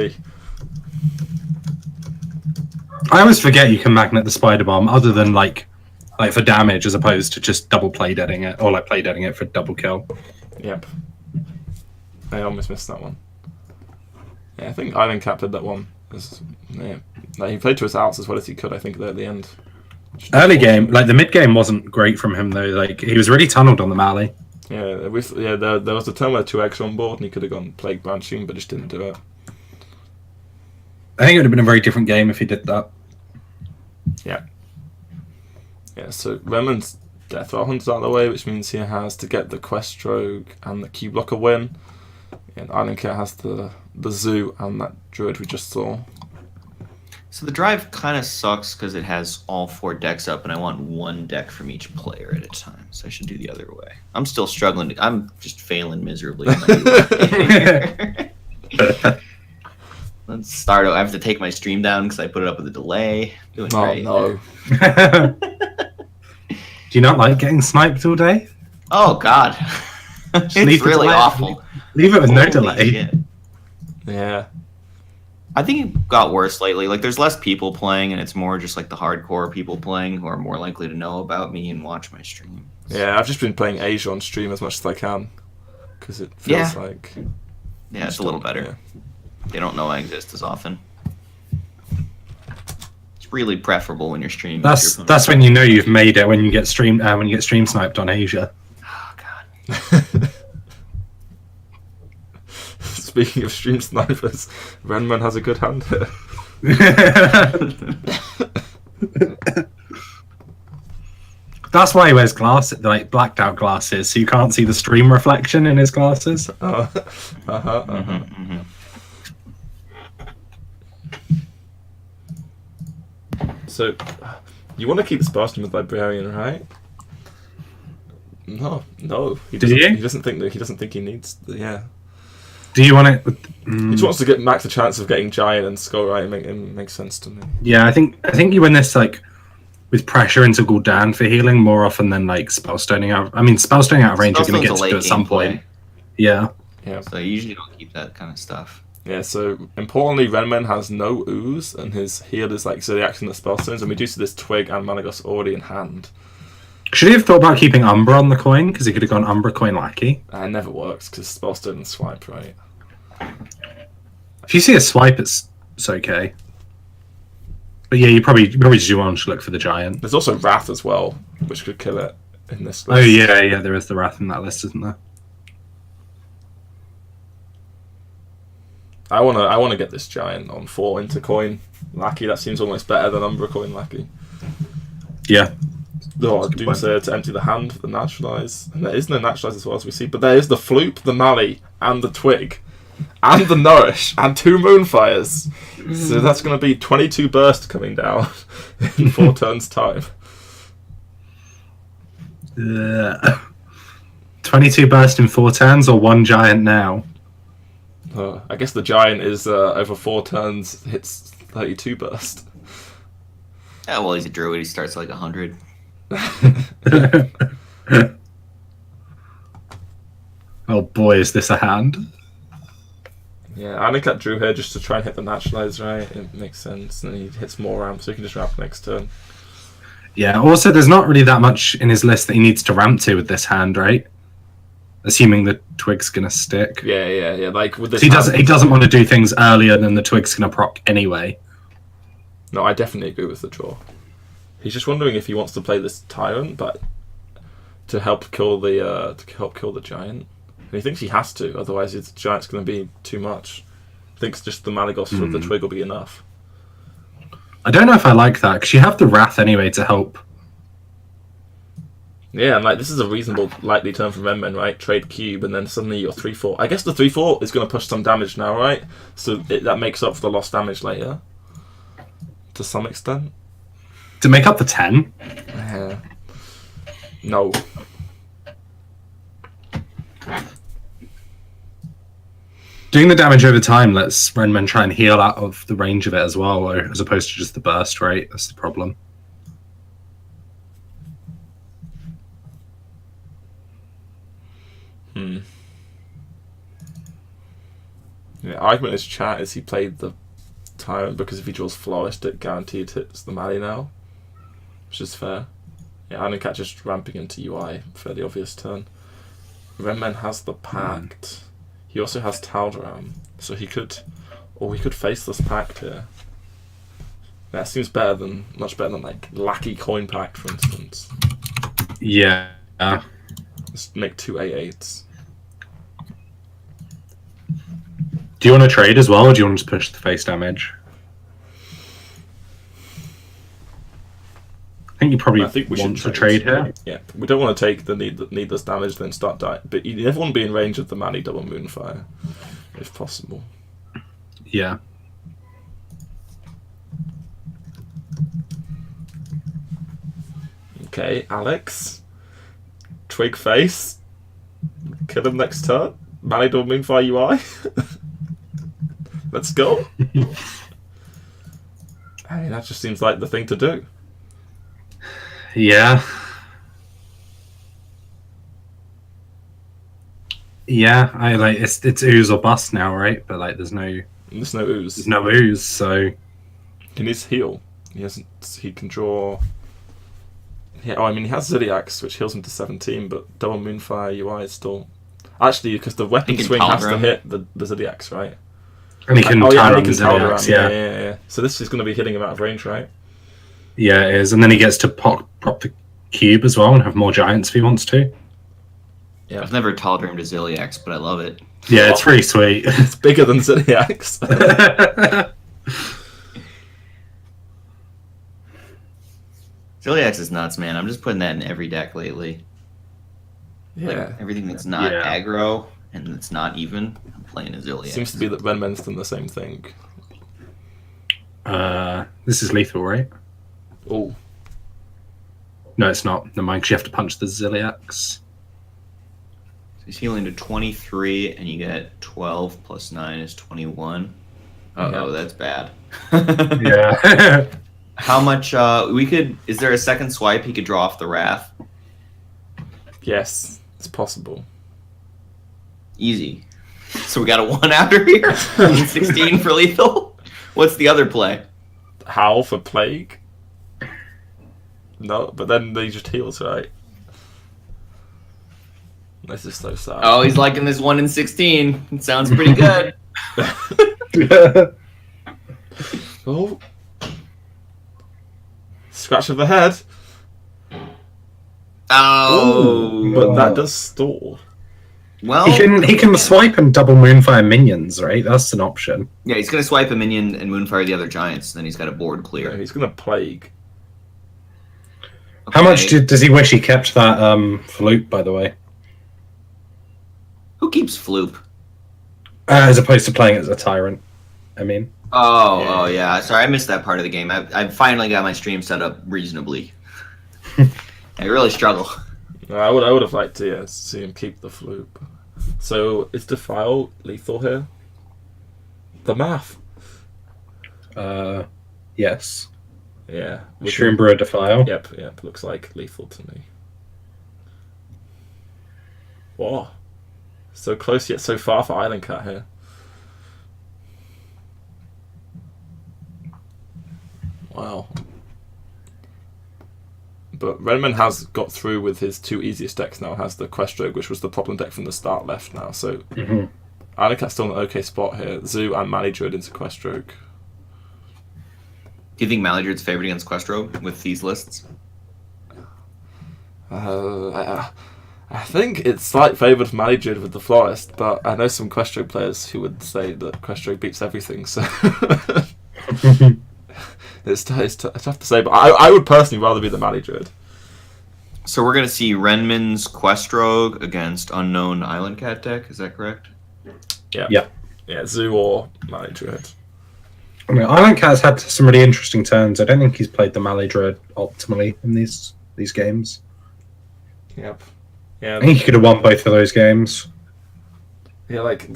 I always forget you can magnet the spider bomb, other than like for damage, as opposed to just double play deading it, or like play deading it for double kill. Yep. I almost missed that one. Yeah, I think Island Cap did that one. Like, he played to his outs as well as he could, I think, there at the end. Early game, like the mid game, wasn't great from him though. Like he was really tunneled on the Mali. Yeah, there was a turn where 2 eggs were on board and he could have gone Plague Branching, but just didn't do it. I think it would have been a very different game if he did that. Yeah, so Renman's Death Rattle Hunter's out of the way, which means he has to get the Quest Rogue and the Key Blocker win. And Island Cat has the Zoo and that Druid we just saw. So the drive kind of sucks because it has all 4 decks up, and I want 1 deck from each player at a time. So I should do the other way. I'm still struggling. I'm just failing miserably. Let's start. I have to take my stream down because I put it up with a delay. Doing Oh great. no. Do you not like getting sniped all day? Oh God, leave it's the really delay. awful. Leave it with no Holy delay. shit. Yeah. I think it got worse lately. Like, there's less people playing, and it's more just like the hardcore people playing who are more likely to know about me and watch my stream. Yeah, I've just been playing Asia on stream as much as I can. Because it feels Yeah. like... Yeah, it's a little better. They don't know I exist as often. It's really preferable when you're streaming. That's when you know you've made it, when you get stream sniped on Asia. Oh God. Speaking of stream snipers, Renman has a good hand here. That's why he wears glasses, like blacked out glasses, so you can't see the stream reflection in his glasses. So, you want to keep Spartan with Librarian, right? No. He Do doesn't. you? He doesn't think he needs. Yeah. Do you want it? He just wants to get max the chance of getting Giant and Skull right. It makes sense to me. Yeah, I think you win this like with pressure into Gul'dan for healing more often than like spellstoning out. I mean, spellstoning out of range you're going to get to do at some point. Yeah. Yeah. So I usually don't keep that kind of stuff. Yeah, so importantly, Renman has no ooze, and his heal is like the action that spellstones, and we do see this Twig and Managos already in hand. Should he have thought about keeping Umbra on the coin? Because he could have gone Umbra coin Lackey. It never works because spellstone and swipe, right? If you see a swipe, it's okay. But yeah, you probably just want to look for the giant. There's also Wrath as well, which could kill it in this list. Oh yeah, there is the Wrath in that list, isn't there? I wanna get this giant on 4 into coin Lackey. That seems almost better than Umbra coin Lackey. Yeah. Oh, Doomsayer to empty the hand, the naturalize, and there is no naturalize as well as we see, but there is the Floop, the Mali, and the Twig, and the Nourish, and 2 Moonfires. So that's going to be 22 burst coming down in 4 turns time. 22 burst in 4 turns or 1 giant now? I guess the giant is over 4 turns, hits 32 burst. Yeah, well, he's a druid. He starts like 100. Oh boy, is this a hand? Yeah, Anikat drew here just to try and hit the naturalize, right? It makes sense. And then he hits more ramp, so he can just ramp next turn. Yeah, also there's not really that much in his list that he needs to ramp to with this hand, right? Assuming the twig's gonna stick. Yeah. Like with this, So he doesn't want to do things earlier than the twig's gonna proc anyway. No, I definitely agree with the draw. He's just wondering if he wants to play this tyrant, but to help kill the giant. And he thinks he has to, otherwise the giant's going to be too much. He thinks just the Malygos with the twig will be enough. I don't know if I like that because you have the wrath anyway to help. Yeah, and like this is a reasonable likely turn from Renmen, right? Trade cube, and then suddenly you're 3/4. I guess the 3/4 is going to push some damage now, right? So that makes up for the lost damage later, to some extent. To make up the 10? Yeah. No. Doing the damage over time lets Renmen try and heal out of the range of it as well, as opposed to just the burst, right? That's the problem. Yeah, argument in his chat is he played the tyrant because if he draws florist, it guaranteed hits the Mali now, which is fair. Yeah, Anikat just ramping into UI, fairly obvious turn. Renmen has the pact. He also has Taldaram, so he could face this pact here. That seems much better than like Lackey Coin Pact, for instance. Yeah. Just make 2 8/8s. Do you want to trade as well, or do you want to just push the face damage? I think you probably we want should to trade here. Yeah, we don't want to take the needless damage then start dying. But you never want to be in range of the Mani double Moonfire, if possible. Yeah. Okay, Alex. Twig face. Kill him next turn. Mani double Moonfire UI. Let's go. I mean, that just seems like the thing to do. Yeah. Yeah, I like it's ooze or bust now, right? But like there's no ooze. There's no ooze, so he needs heal. He can draw. Yeah, oh, I mean he has Zodiacs, which heals him to 17, but double Moonfire UI is still actually because the weapon swing has to hit the Zodiacs, right? And he can Taldaram, yeah. So this is going to be hitting him out of range, right? Yeah, it is, and then he gets to prop the cube as well and have more giants if he wants to. Yeah, I've never Taldaram to Ziliax, but I love it. Yeah, it's pretty sweet. It's bigger than Zodiacs. Ziliax is nuts, man. I'm just putting that in every deck lately. Yeah. Like, everything that's not aggro and that's not even, I'm playing a Ziliax. Seems to be that Renmen's done the same thing. This is lethal, right? Oh. No, it's not. Never mind, because you have to punch the Ziliax. He's healing to 23, and you get 12 plus 9 is 21. Uh-oh, that's bad. Yeah. How much, is there a second swipe he could draw off the Wrath? Yes, it's possible. Easy. So we got a 1-outer here? 16 for lethal? What's the other play? Howl for Plague? No, but then they just heals, right? This is so sad. Oh, he's liking this 1 in 16. It sounds pretty good. Oh. Scratch of the head. Oh. But that does stall. Well, he can swipe and double Moonfire minions, right? That's an option. yeah, he's going to swipe a minion and Moonfire the other giants, then he's got a board clear. Yeah, he's going to Plague. How much does he wish he kept that flute, by the way? Who keeps Floop? As opposed to playing it as a tyrant, I mean. Oh, yeah. Sorry, I missed that part of the game. I finally got my stream set up reasonably. I really struggle. I would have liked to see him keep the Floop. So is Defile lethal here? The math. Yes. Yeah. Shroom Brewer Defile. Yep. Looks like lethal to me. Whoa. So close yet so far for Island Cat here. Wow. But Redman has got through with his 2 easiest decks now. Has the Questrogue, which was the problem deck from the start, left now. So Island Cat's still in an okay spot here. Zoo and Manidruid into Questrogue. Do you think Maladruid's favored against Questrogue with these lists? I think it's slight favoured for Manidruid with the Florist, but I know some Questrogue players who would say that Questrogue beats everything, so it's tough to say, but I would personally rather be the Manidruid. So we're going to see Renman's Questrogue against Unknown Island Cat deck, is that correct? Yeah, Zoo or Manidruid. I mean, Island Cat's had some really interesting turns. I don't think he's played the Maladruid optimally in these games. Yep. I Yeah. think he could have won both of those games. Yeah, like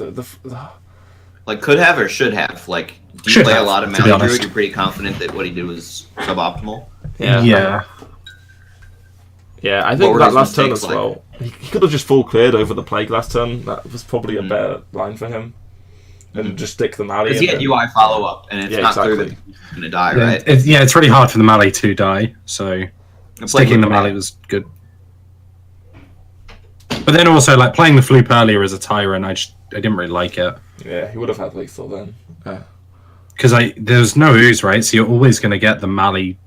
Like, could have or should have? Like, do you Should play have, a lot of to be honest. Maladruid? You're pretty confident that what he did was suboptimal? yeah. I What think were that his last turn mistakes as well. He could have just full cleared over the Plague last turn. That was probably a better line for him. And just stick the Mali. Because he had UI follow up, and it's not clear that he's going to die, Yeah, right? it's really hard for the Mali to die, so sticking the Mali was good. But then also, like, playing the Floop earlier as a Tyrant, I didn't really like it. Yeah, he would have had lethal then. Because there's no ooze, right? So you're always going to get the Mali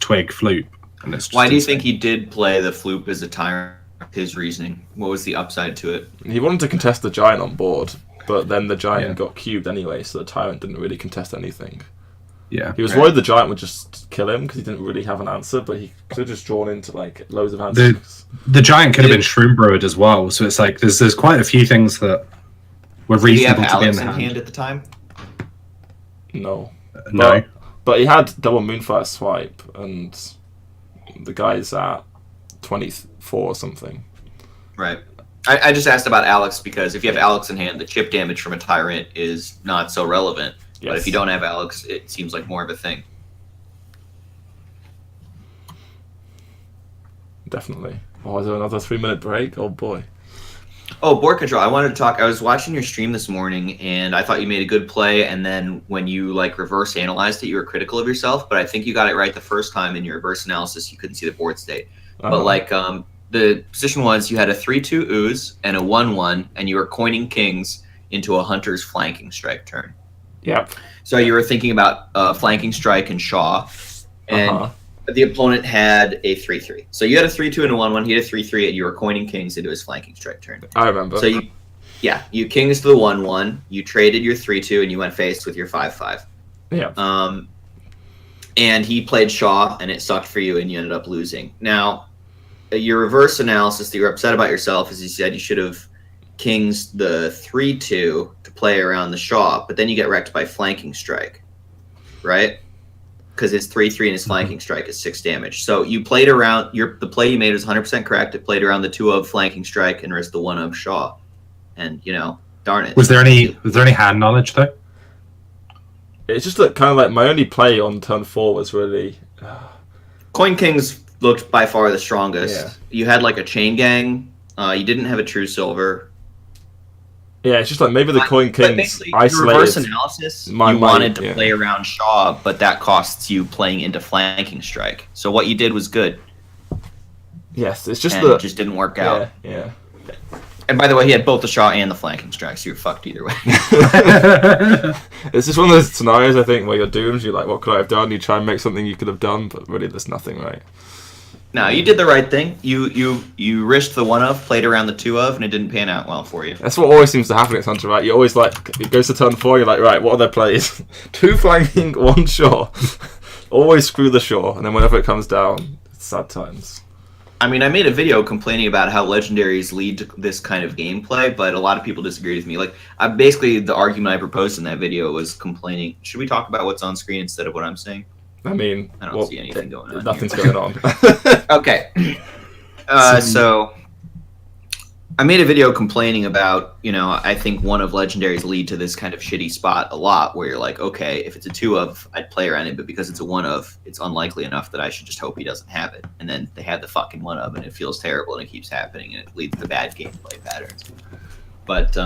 Twig Floop. And it's just Why do you insane. think he did play the Floop as a Tyrant? His reasoning. What was the upside to it? He wanted to contest the Giant on board, but then the Giant Yeah. got cubed anyway, so the Tyrant didn't really contest anything. Yeah. He was Right. worried the Giant would just kill him because he didn't really have an answer, but he could have just drawn into like loads of answers. The Giant could have been Shroom Brewered as well, so it's like there's quite a few things that were Did he have reasonable to be in Alex the in hand. hand at the time? No. No. But he had double Moonfire Swipe, and the guy's at 24 or something. Right. I just asked about Alex because if you have Alex in hand, the chip damage from a Tyrant is not so relevant. But Yes. if you don't have Alex, it seems like more of a thing. Definitely. Oh, is there another 3-minute break? Oh boy. Oh, board control. I wanted to talk. I was watching your stream this morning, and I thought you made a good play. And then when you like reverse analyzed it, you were critical of yourself. But I think you got it right the first time in your reverse analysis. You couldn't see the board state. But like the position was you had a 3-2 ooze and a 1-1, and you were coining kings into a hunter's flanking strike turn. Yep. So you were thinking about flanking strike and Shaw, and the opponent had a 3-3. So you had a 3-2 and a 1-1. He had a 3-3, and you were coining kings into his flanking strike turn. I remember. So you kings to the 1-1. You traded your 3-2, and you went faced with your 5-5. Yeah. And he played Shaw, and it sucked for you, and you ended up losing. Now, your reverse analysis that you're upset about yourself is you said you should have kings the 3-2 to play around the Shaw, but then you get wrecked by flanking strike, right? Because his 3-3 and his flanking strike is 6 damage. So you played around the play you made was 100% correct. It played around the 2 of flanking strike and risked the 1 of Shaw, and darn it. Was there any hand knowledge though? It's just that kind of like my only play on turn 4 was really. Coin Kings looked by far the strongest. Yeah. You had like a chain gang. You didn't have a true silver. Yeah, it's just like maybe the Coin But Kings basically, your isolated. reverse analysis, you wanted to play around Shaw, but that costs you playing into flanking strike. So what you did was good. Yes, it's just and that it just didn't work out. Yeah. And by the way, he had both the Shaw and the flanking strike, so you're fucked either way. It's just one of those scenarios I think where you're doomed. You're like, what could I have done? You try and make something you could have done, but really there's nothing right. No, you did the right thing. You risked the 1 of, played around the 2 of, and it didn't pan out well for you. That's what always seems to happen at Hunter, right? You always like, it goes to turn 4, you're like, right, what are their plays? 2 flanking, 1 Shaw. Always screw the Shaw, and then whenever it comes down, it's sad times. I mean, I made a video complaining about how legendaries lead to this kind of gameplay, but a lot of people disagreed with me. Like, basically, the argument I proposed in that video was complaining. Should we talk about what's on screen instead of what I'm saying? I mean, I don't see anything going on. Nothing's here. going on. Okay. So I made a video complaining about, I think one of legendaries lead to this kind of shitty spot a lot where you're like, okay, if it's a 2 of, I'd play around it, but because it's a 1 of, it's unlikely enough that I should just hope he doesn't have it. And then they have the fucking 1 of, and it feels terrible, and it keeps happening, and it leads to bad gameplay patterns. But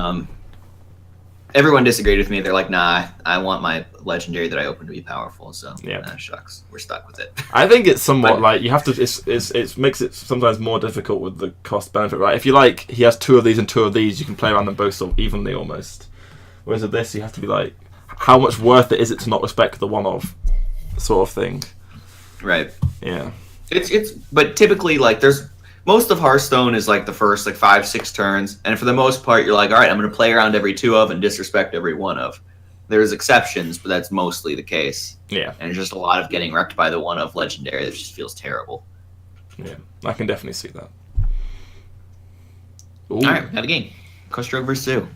everyone disagreed with me. They're like, nah, I want my legendary that I open to be powerful. So shucks, we're stuck with it. I think it's somewhat like you have to. It makes it sometimes more difficult with the cost benefit, right? If you like, he has 2 of these and 2 of these, you can play around them both sort of evenly almost. Whereas with this, you have to be like, how much worth it is it to not respect the 1 of, sort of thing. Right. Yeah. But typically like there's. Most of Hearthstone is like the first 5-6 turns, and for the most part, you're like, all right, I'm going to play around every 2 of and disrespect every 1 of. There's exceptions, but that's mostly the case. Yeah. And it's just a lot of getting wrecked by the 1 of legendary that just feels terrible. Yeah, I can definitely see that. Ooh. All right, got a game. Questrogue versus Zoo.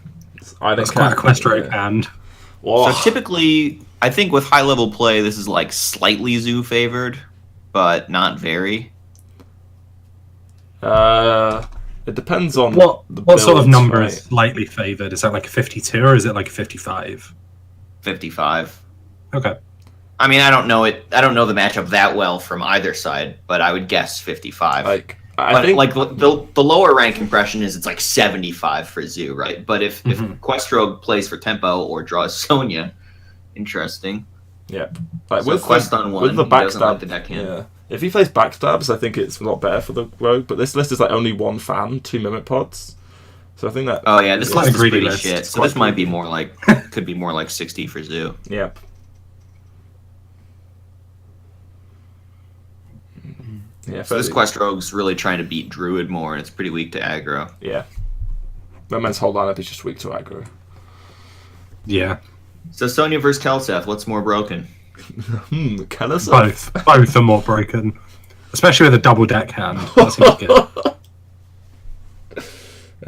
That's quite a Questrogue hand. Whoa. So typically, I think with high level play, this is like slightly Zoo favored, but not very. It depends on What sort of builds, number right? is slightly favored? Is that like a 52 or is it like a 55? 55. Okay. I mean, I don't know it. I don't know the matchup that well from either side, but I would guess 55. I think like the lower rank impression is it's like 75 for Zoo, right? But if Questrogue plays for tempo or draws Sonya, interesting. yeah, like So Quest on 1, with the he doesn't backstab, like the deckhand. yeah. If he plays backstabs, I think it's a lot better for the rogue. But this list is like only 1 fan, 2 mimic pods. So I think that. Oh yeah, this quite list a is greedy pretty list. shit. It's So quite this might be more like could be more like 60 for Zoo. Yep. Yeah. So this fairly- Questrogue's really trying to beat Druid more, and it's pretty weak to aggro. Yeah. Moment's whole lineup is just weak to aggro. Yeah. So Sonya versus Kelseth, what's more broken? Kellis. Both are more broken. Especially with a double deck hand. That seems good.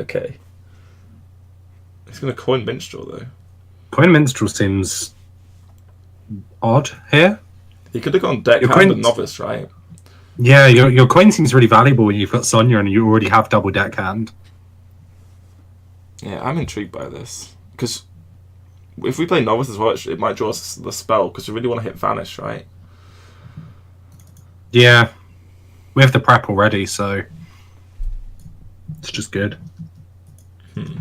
Okay. He's gonna coin Minstrel though. Coin Minstrel seems odd here. He could have gone deck Your hand and coins- novice, right? Yeah, your coin seems really valuable when you've got Sonya and you already have double deck hand. Yeah, I'm intrigued by this because if we play novice as well, it might draw us the spell because we really want to hit vanish, right? Yeah. We have the prep already, so it's just good. Because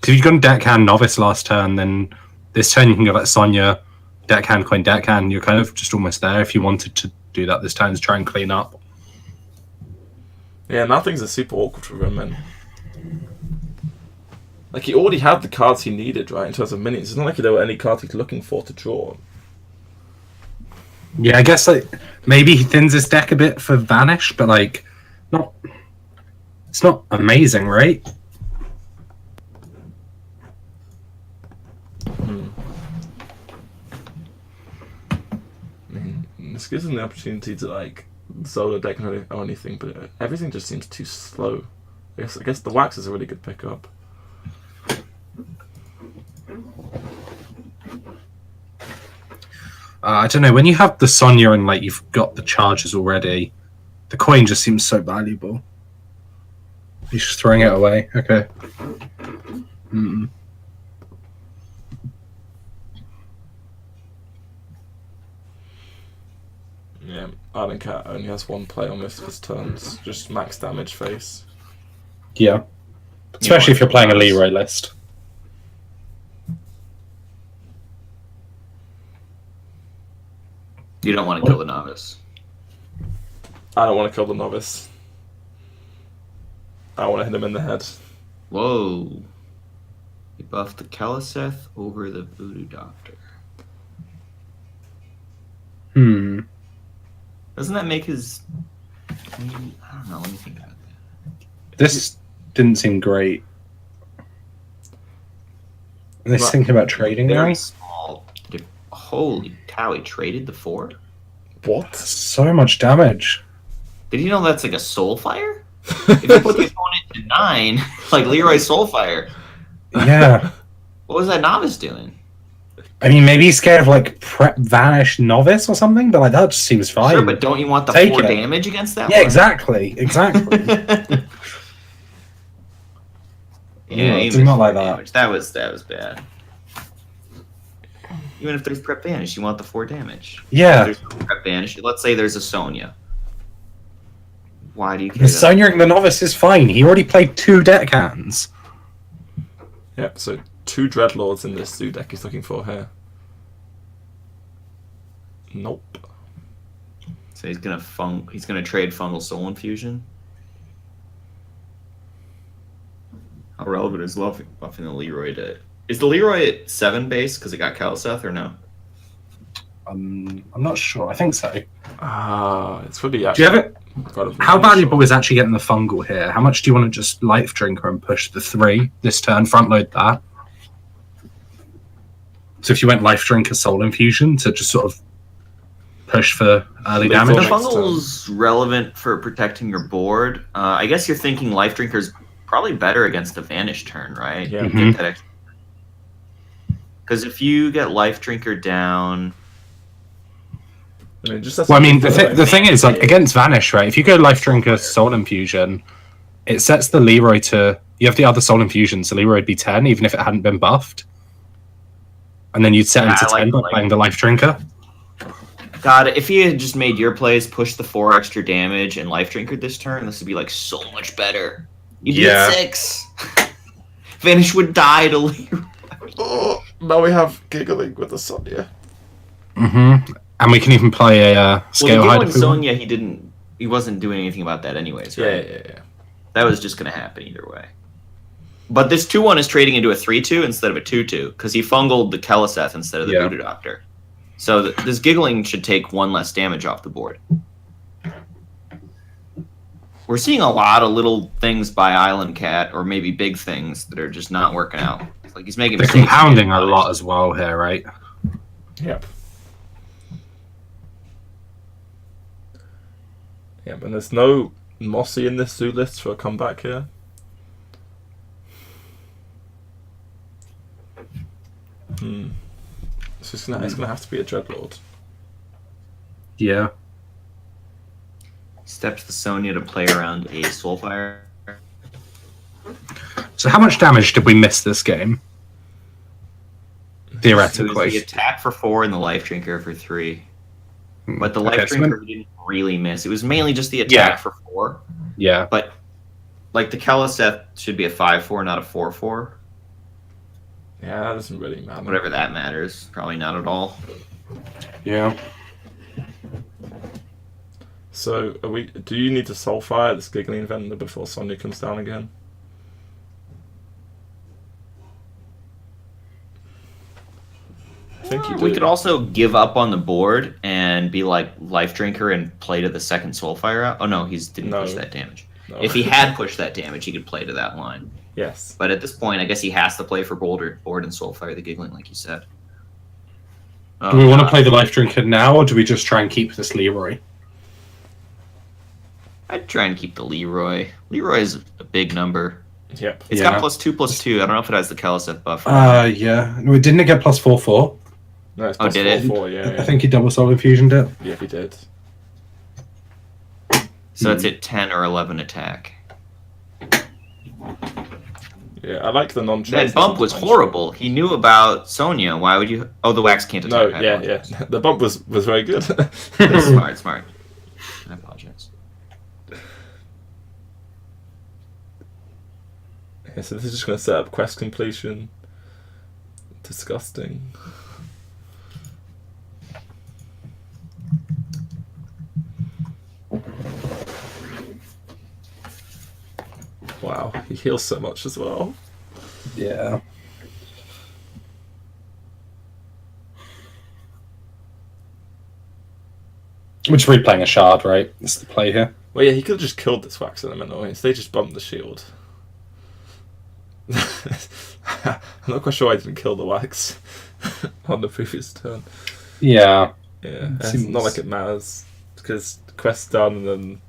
if you've gone deckhand novice last turn, then this turn you can go like Sonya, deckhand, coin, deckhand. You're kind of just almost there if you wanted to do that this turn to try and clean up. Yeah, now things are super awkward for him, man. Like, he already had the cards he needed, right, in terms of minions. It's not like there were any cards he's looking for to draw. Yeah, I guess like maybe he thins his deck a bit for Vanish, but like not. It's not amazing, right? This gives him the opportunity to, like, solo deck or anything, but everything just seems too slow. I guess the Wax is a really good pickup. I don't know. When you have the Sonya and like you've got the charges already, the coin just seems so valuable. He's just throwing it away. Okay. Mm-mm. Yeah, Island Cat only has 1 play on most of his turns. Just max damage face. Yeah. Especially if you're playing a Leroy list. You don't want to kill the novice. I don't want to kill the novice. I want to hit him in the head. Whoa. You buffed the Kelseth over the Voodoo Doctor. Doesn't that make his... I don't know, let me think about that. This didn't seem great. Are they Right. thinking about trading now? Very small. Holy cow, he traded the 4? What? So much damage. Did you know that's like a Soulfire? If you put the opponent to 9, like Leroy Soulfire, Yeah. what was that novice doing? I mean, maybe he's scared of like prep vanish novice or something, but like that just seems fine. Sure, but don't you want the Take 4 it. damage against that Yeah, one? exactly. Yeah, do even not 4 like that. damage. That was bad. Even if there's prep vanish, you want the 4 damage. Yeah. If there's no prep vanish. Let's say there's a Sonya. Why do you care? The Sonyaing the novice is fine. He already played 2 deckhands. Yep, so 2 Dreadlords in this zoo deck he's looking for here. Nope. So he's gonna trade Fungal Soul Infusion. How relevant is buffing the Leroy to? Is the Leroy at 7 base because it got Kaliseth or no? I'm not sure. I think so. It's really Do you actually. have it? How valuable is actually getting the fungal here? How much do you want to just Life Drinker and push the 3 this turn, front load that? So if you went Life Drinker Soul Infusion to just sort of push for early Lethal The damage? next Fungal's relevant for protecting your board. I guess you're thinking Life Drinker's probably better against a Vanish turn, right? Yeah. Mhm. Because if you get Life Drinker down, I mean, just Well, I mean, the thing is, like, against Vanish, right? If you go Life Drinker Soul Infusion, it sets the Leroy to... You have the other Soul Infusion, so Leroy would be 10, even if it hadn't been buffed. And then you'd set him Yeah, to I like 10 by the playing the Life Drinker. God, if he had just made your plays push the 4 extra damage and Life Drinker this turn, this would be like so much better. You'd be Yeah. at 6. Vanish would die to Leroy. Oh, now we have Giggling with the Sonya. Mm-hmm. And we can even play a Well, Scale the Hide Giggling if we want. Sonya, he wasn't doing anything about that anyways, Yeah, right? yeah. That was just going to happen either way. But this 2-1 is trading into a 3-2 instead of a 2-2 because he fungled the Keliseth instead of the Yeah. Voodoo Doctor. So this Giggling should take 1 less damage off the board. We're seeing a lot of little things by Island Cat, or maybe big things that are just not working out. It's like he's making They're mistakes. compounding a lot as well here, right? Yep. Yep, and there's no Mossy in this zoo list for a comeback here. So it's gonna have to be a Dreadlord. Yeah. Steps the Sonya to play around a Soulfire. So how much damage did we miss this game? It was Theoretically. the attack for 4 and the Life Drinker for 3. But the Life Okay, so Drinker then- didn't really miss. It was mainly just the attack Yeah. for 4. Yeah. But like the Keliseth should be a 5-4, not a 4-4. Yeah, that doesn't really matter. Whatever that matters. Probably not at all. Yeah. So, do you need to Soulfire this Giggling Vendor before Sonya comes down again? I think you do. We could also give up on the board and be like Life Drinker and play to the second Soulfire out. Oh no, didn't No. push that damage. No. If he had pushed that damage, he could play to that line. Yes. But at this point, I guess he has to play for board and Soulfire the Giggling, like you said. Do we want to play the Life Drinker now, or do we just try and keep this Leroy? I'd try and keep the Leroy. Leroy is a big number. Yep. It's Yeah. got +2/+2. I don't know if it has the Keliseth buff. Yeah. No, didn't it get plus 4/4? No, it's Oh, did it? 4, yeah. I think he double soul infusioned it. Yeah, he did. So it's at 10 or 11 attack. Yeah, I like the non-choice. That bump was horrible. He knew about Sonya. Why would you? Oh, the wax can't No, attack. I yeah. apologize. The bump was very good. Smart. I apologize. Yeah, so this is just going to set up quest completion. Disgusting. Wow, he heals so much as well. Yeah. We're just replaying a shard, right? That's the play here. Well, yeah, he could have just killed this wax elemental. Instead, just bumped the shield. I'm not quite sure why I didn't kill the wax on the previous turn. Yeah. Yeah, it's Seems- not like it matters because quest's done and then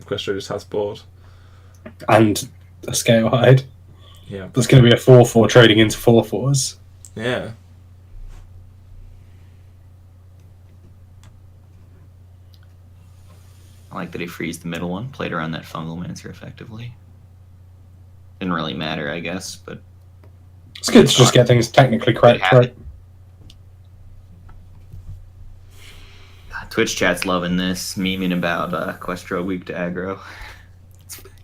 quest just has board. And a Scale Hide. Yeah, There's going to be a 4/4 trading into 4/4s. yeah. I like that he frees the middle one, played around that Fungal Mancer effectively. Didn't really matter, I guess, but It's good to just get things technically correct, right? Twitch chat's loving this, memeing about Questro weak to aggro.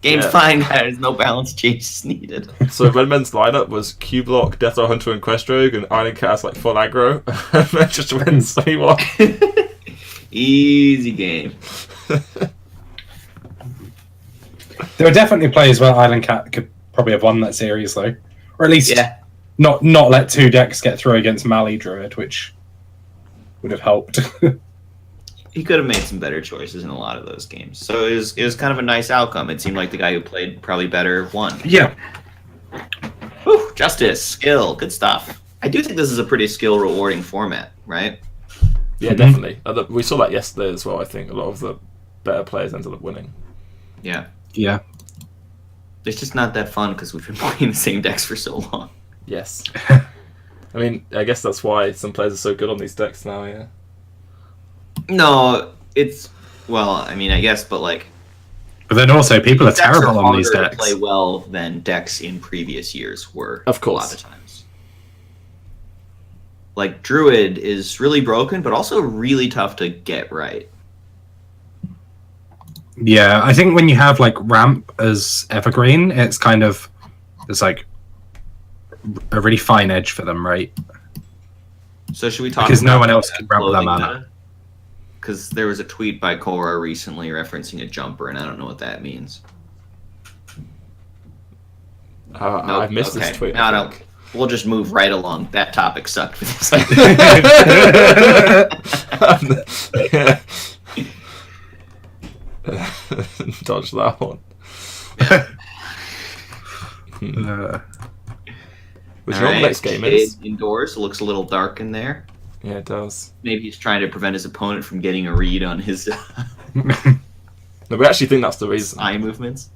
Game's Yeah. fine, guys. No balance changes needed. So Red Men's lineup was Q Block, Death Star Hunter, and Questrogue, and Island Cat has like full aggro. That just wins 3-1. Easy game. There were definitely players where Island Cat could probably have won that series, though. Or at least Yeah. not let two decks get through against Mali Druid, which would have helped. He could have made some better choices in a lot of those games. So it was kind of a nice outcome. It seemed like the guy who played probably better won. Yeah. Whew, justice, skill, good stuff. I do think this is a pretty skill rewarding format, right? Yeah, definitely. We saw that yesterday as well. I think a lot of the better players ended up winning. Yeah. Yeah. It's just not that fun because we've been playing the same decks for so long. Yes. I mean, I guess that's why some players are so good on these decks now, yeah. No, it's well, I mean, I guess, but like, But then also, people are decks terrible on these harder to decks. play well than decks in previous years were. Of a course. lot of times. Like Druid is really broken, but also really tough to get right. Yeah, I think when you have like ramp as evergreen, it's kind of there's like a really fine edge for them, right? So should we talk Because no about one else that can ramp with that clothing mana. meta? Because there was a tweet by Cora recently referencing a jumper, and I don't know what that means. Nope, I've missed okay. this tweet. No, I no. think. We'll just move right along. That topic sucked for this. Yeah. Dodge that one. Which All the next game is? Shade indoors. It looks a little dark in there. Yeah, it does. Maybe he's trying to prevent his opponent from getting a read on his No, we actually think that's the reason. eye movements.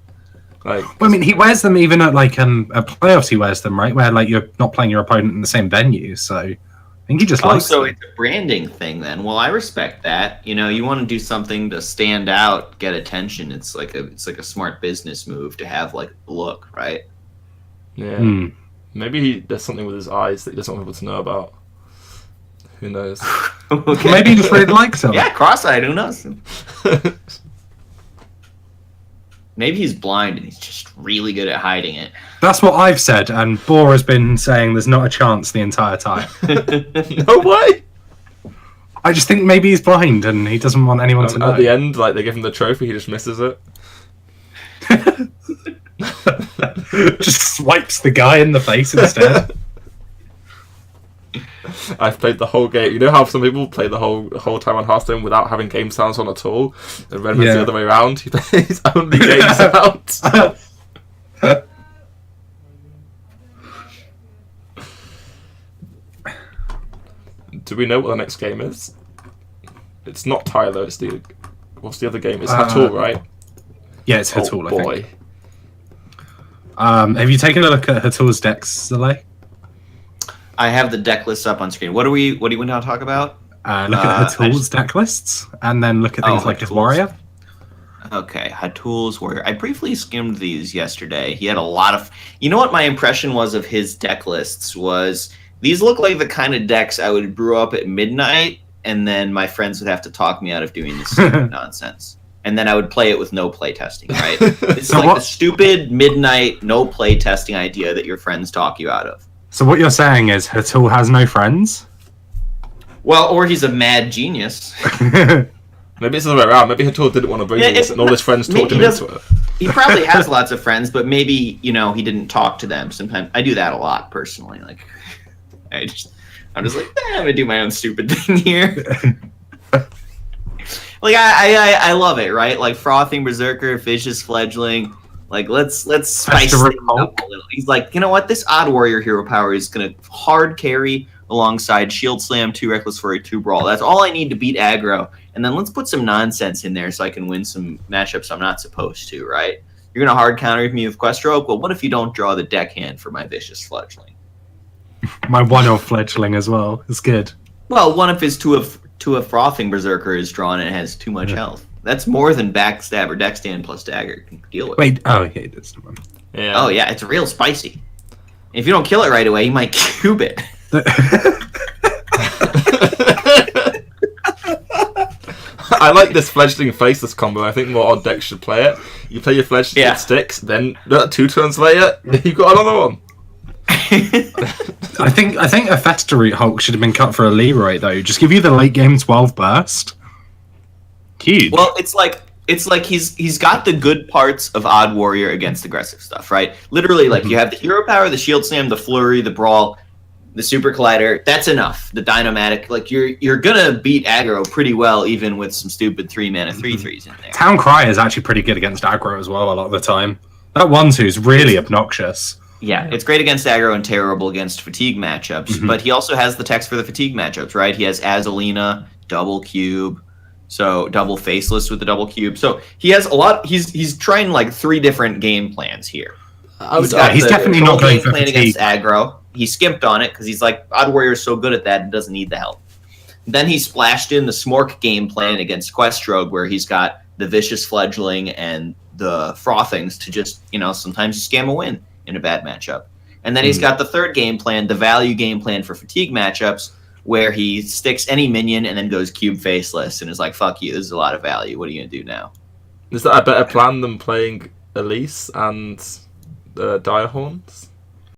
Like, Well, I mean, he wears them even at like a playoffs. He wears them, right? Where like you're not playing your opponent in the same venue. So I think he just Oh, likes so them. it's a branding thing then. Well, I respect that. You know, you want to do something to stand out, get attention. It's like a smart business move to have like a look, right? yeah. Hmm. Maybe there's something with his eyes that he doesn't want people to know about. Who knows? Okay. Maybe he just really likes them. Yeah, cross-eyed. Who knows? Maybe he's blind and he's just really good at hiding it. That's what I've said, and Boar has been saying there's not a chance the entire time. No way! I just think maybe he's blind and he doesn't want anyone to know. At the end, like they give him the trophy, he just misses it. Just swipes the guy in the face instead. I've played the whole game. You know how some people play the whole time on Hearthstone without having game sounds on at all? And Redman's Yeah. the other way around. He plays only game sounds. Do we know what the next game is? It's not Tyler, it's the... What's the other game? It's Hatul, right? Yeah, it's Hatul, Oh, I boy. think. Have you taken a look at Hatul's decks, Zalay? I have the deck list up on screen. What do we want to talk about? Look at Hatul's deck lists, and then look at things like his Hatul's. warrior. Okay, Hatul's Warrior. I briefly skimmed these yesterday. He had a lot of... You know what my impression was of his deck lists was... These look like the kind of decks I would brew up at midnight, and then my friends would have to talk me out of doing this stupid nonsense. And then I would play it with no play testing, right? It's So like what- the stupid midnight no play testing idea that your friends talk you out of. So what you're saying is Hatul has no friends? Well, or he's a mad genius. Maybe it's the other way around. Maybe Hatul didn't want to bring Yeah, this, and all his friends maybe talked he him into doesn't- it. He probably has lots of friends, but maybe, he didn't talk to them. Sometimes I do that a lot personally. Like, I'm just like, I'm gonna do my own stupid thing here. Like, I love it, right? Like Frothing Berserker, Vicious Fledgling. Like, let's spice Festival things up a little. He's like, you know what? This Odd Warrior hero power is gonna hard carry alongside Shield Slam, 2 Reckless Fury, 2 Brawl. That's all I need to beat aggro. And then let's put some nonsense in there so I can win some matchups I'm not supposed to, right? You're gonna hard counter me with Questroke. Well, what if you don't draw the deckhand for my Vicious Fledgling? My one-off fledgling as well. It's good. Well, one of his two of Frothing Berserker is drawn and it has too much health. That's more than backstab or deck stand plus dagger can deal with. Wait, oh, yeah, it is. Yeah. Oh yeah, it's real spicy. If you don't kill it right away, you might cube it. I like this fledgling faceless combo. I think more odd decks should play it. You play your fledgling Yeah. with sticks, then 2 turns later, you've got another one. I think a Festa Root Hulk should have been cut for a Leroy though. Just give you the late game 12 burst. Huge. Well, it's like he's got the good parts of Odd Warrior against aggressive stuff, right? Literally, like you have the hero power, the shield slam, the flurry, the brawl, the super collider. That's enough. The dynamatic, like you're gonna beat aggro pretty well, even with some stupid 3-mana 3/3s in there. Town Cry is actually pretty good against aggro as well a lot of the time. That 1/2's really obnoxious. Yeah, it's great against aggro and terrible against fatigue matchups. But he also has the text for the fatigue matchups, right? He has Azalina, double cube. So double faceless with the double cube. So he has a lot. He's trying like 3 different game plans here. He's definitely not going for plan fatigue. against aggro. He skimped on it because he's like Odd Warrior is so good at that and doesn't need the help. Then he splashed in the Smork game plan against Questrogue, where he's got the vicious fledgling and the frothings to just sometimes you scam a win in a bad matchup. And then he's got the third game plan, the value game plan for fatigue matchups, where he sticks any minion and then goes cube faceless and is like, fuck you, this is a lot of value. What are you going to do now? Is that a better plan than playing Elise and Direhorns?